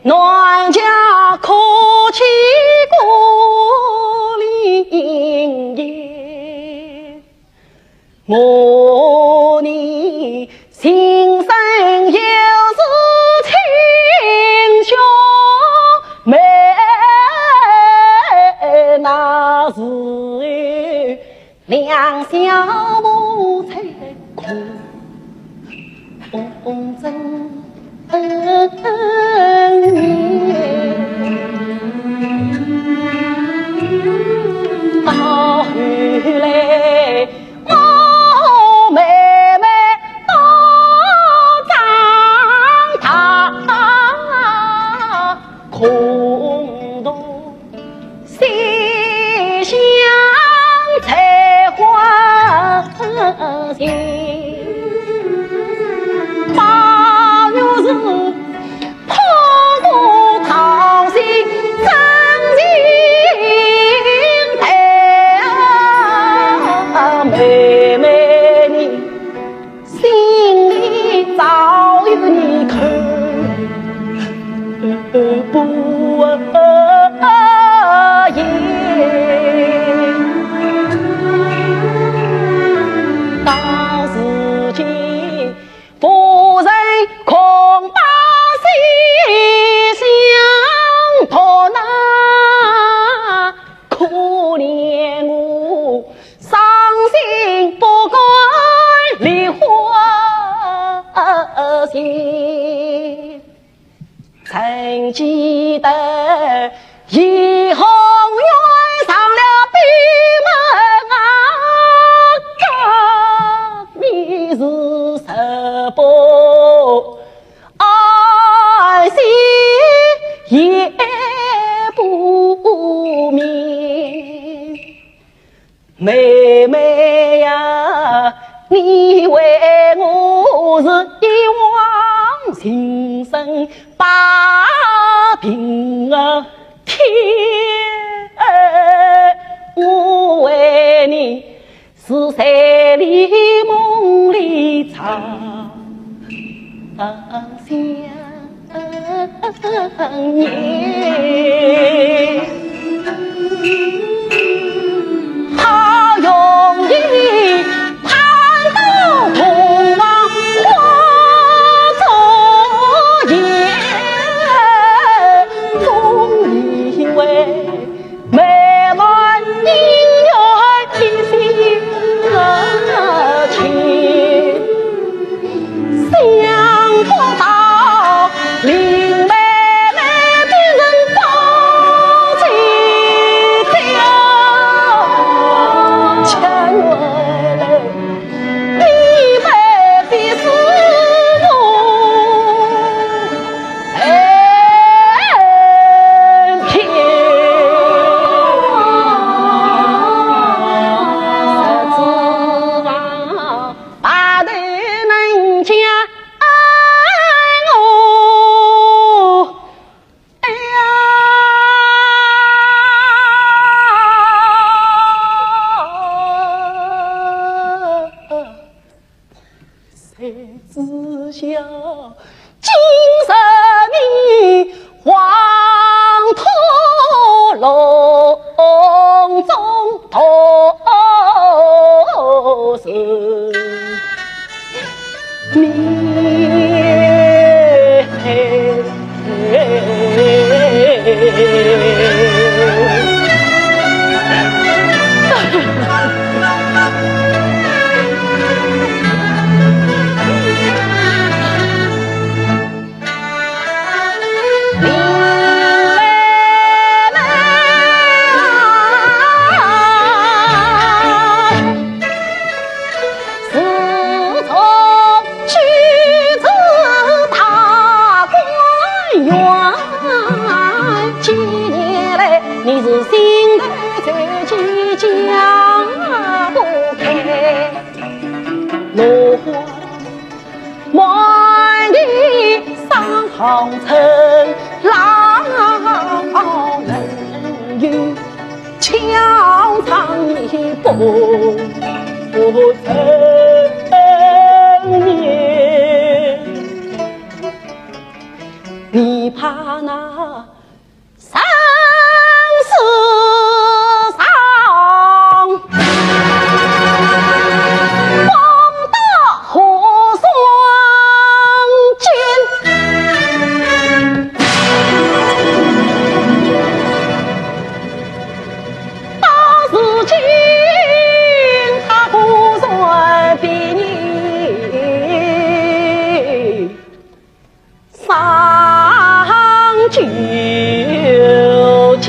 暖家可起过林烟，我你心生有是亲兄妹，那是两小无猜苦真。到后来，我妹妹都长大，空洞心香才花心。破过桃心真情态，妹妹你心里早有你看不厌，当怡红院上了闭门啊，你是十八爱惜也不眠，妹妹呀，你为我是一往情深把平啊天，我为你是山里梦里长相念，好容易盼到同往花中言，总以为美满姻缘一心情，想不到林妹妹被人抱进家，千回来你妹的是我恩偏，十指望大头能将我，哎呀，谁知晓今生你黄土笼中投生灭。你是心头最紧讲不开，落花满地伤好尘，浪能有桥上一步成年，你怕那生死上风大河双肩，当时情他不算比你上去情，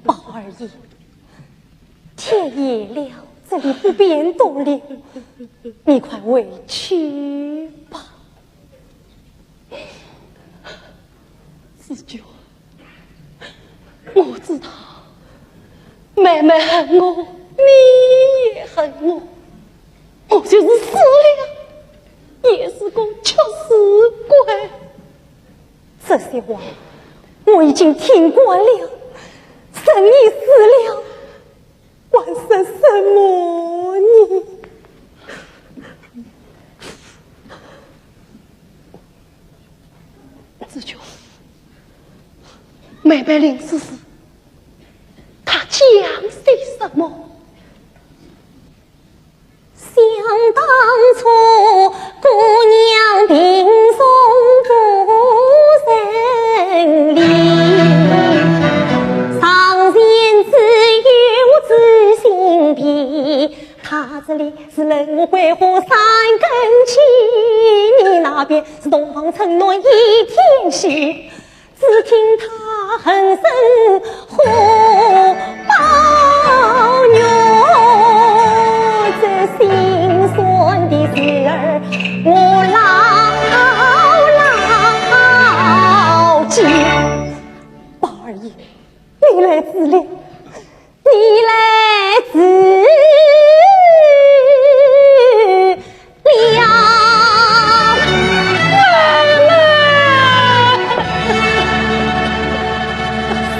宝儿爷，天夜了，这里不便多留，你快回去吧。四舅，我知道妹妹恨我，你也恨我，我就是死了也是个吃死鬼。这些话我已经听过了，生你死了，还说什么你？四舅，妹妹临死时她讲些什么？想当初姑娘病送不顺利，上前只有知心身边，他这里是轮回花三根旗，你那边是东方承诺一天西。只听他哼声呼报牛，这心酸的事儿我牢记。宝儿爷，你来自了，你来自了。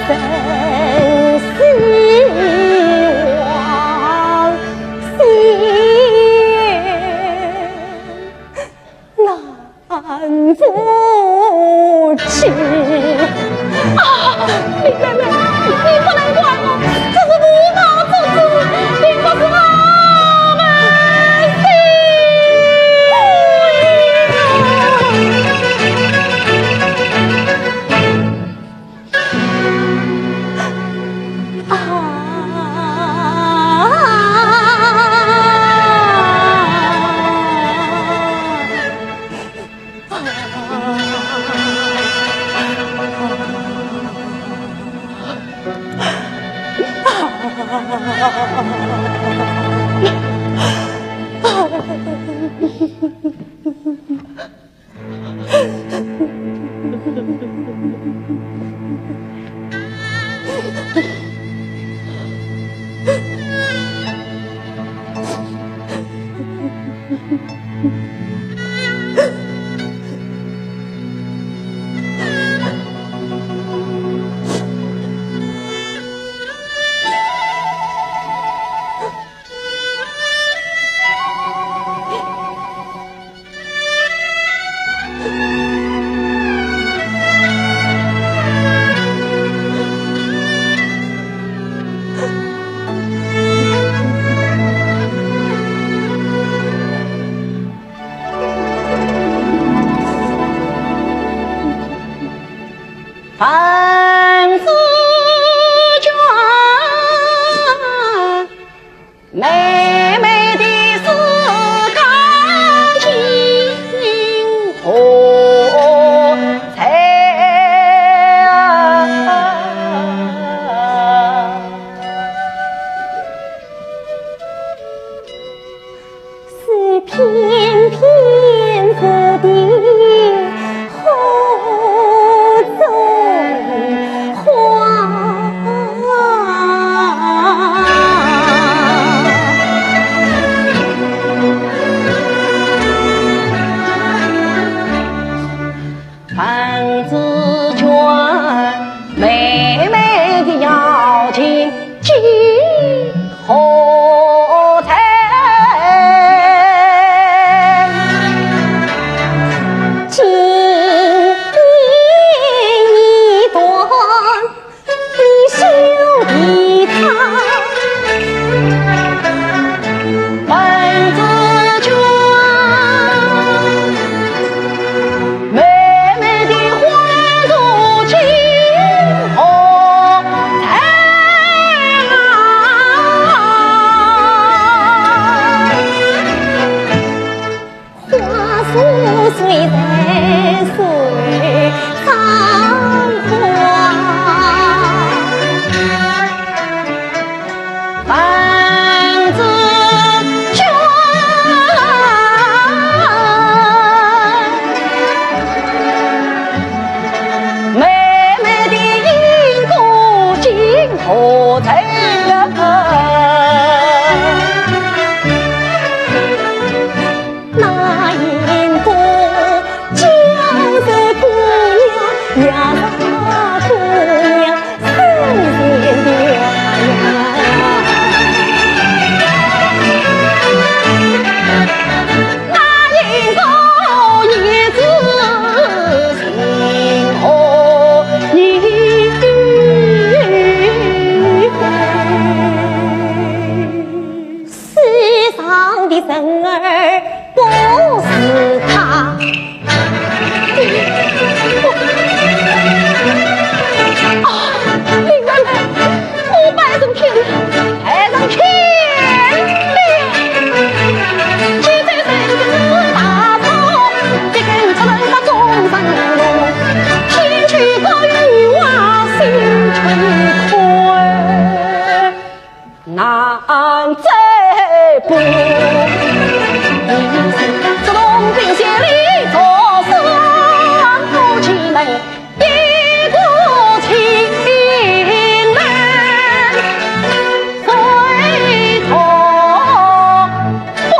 生死往昔难复去啊！李妹妹，你不能怪我，这是无道之事，并不是我们心房子卷，妹妹的是感情何在？是偏偏这的后中花，房子卷，妹妹的要紧今何在？今年一段的修的他，房子卷，妹妹的欢度今何在？花树虽在水上花，房子卷，妹妹的因果今何在？那因果就是姑娘呀，姑娘生前的那因果一直心何以世上的人儿不是他。林妹妹，我摆上去，摆上去。这步。这东兵协力做生，夫妻们一股情难随从风。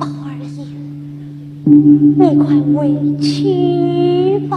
二爷，你快回去吧。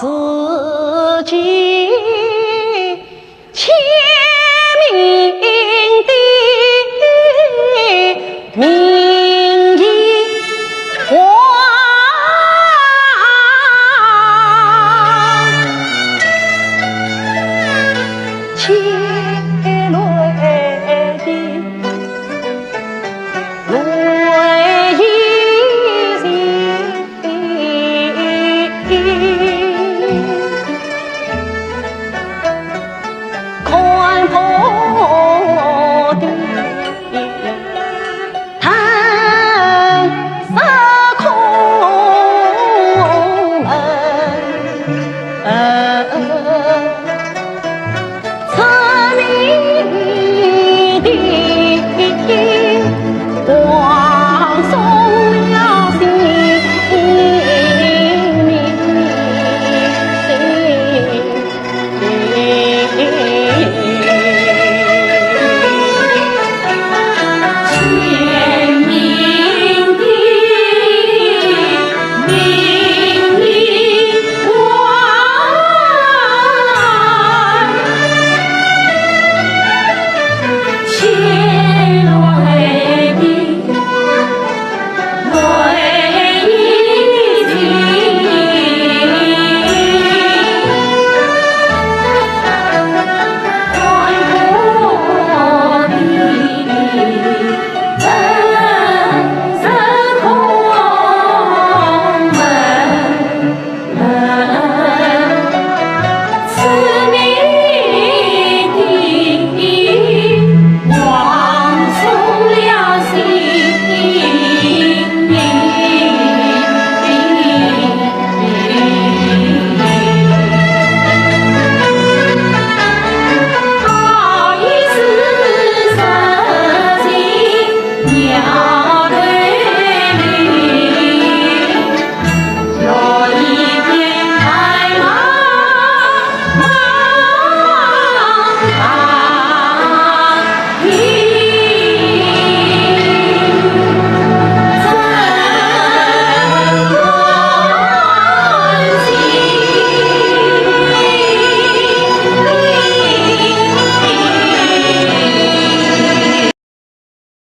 自己。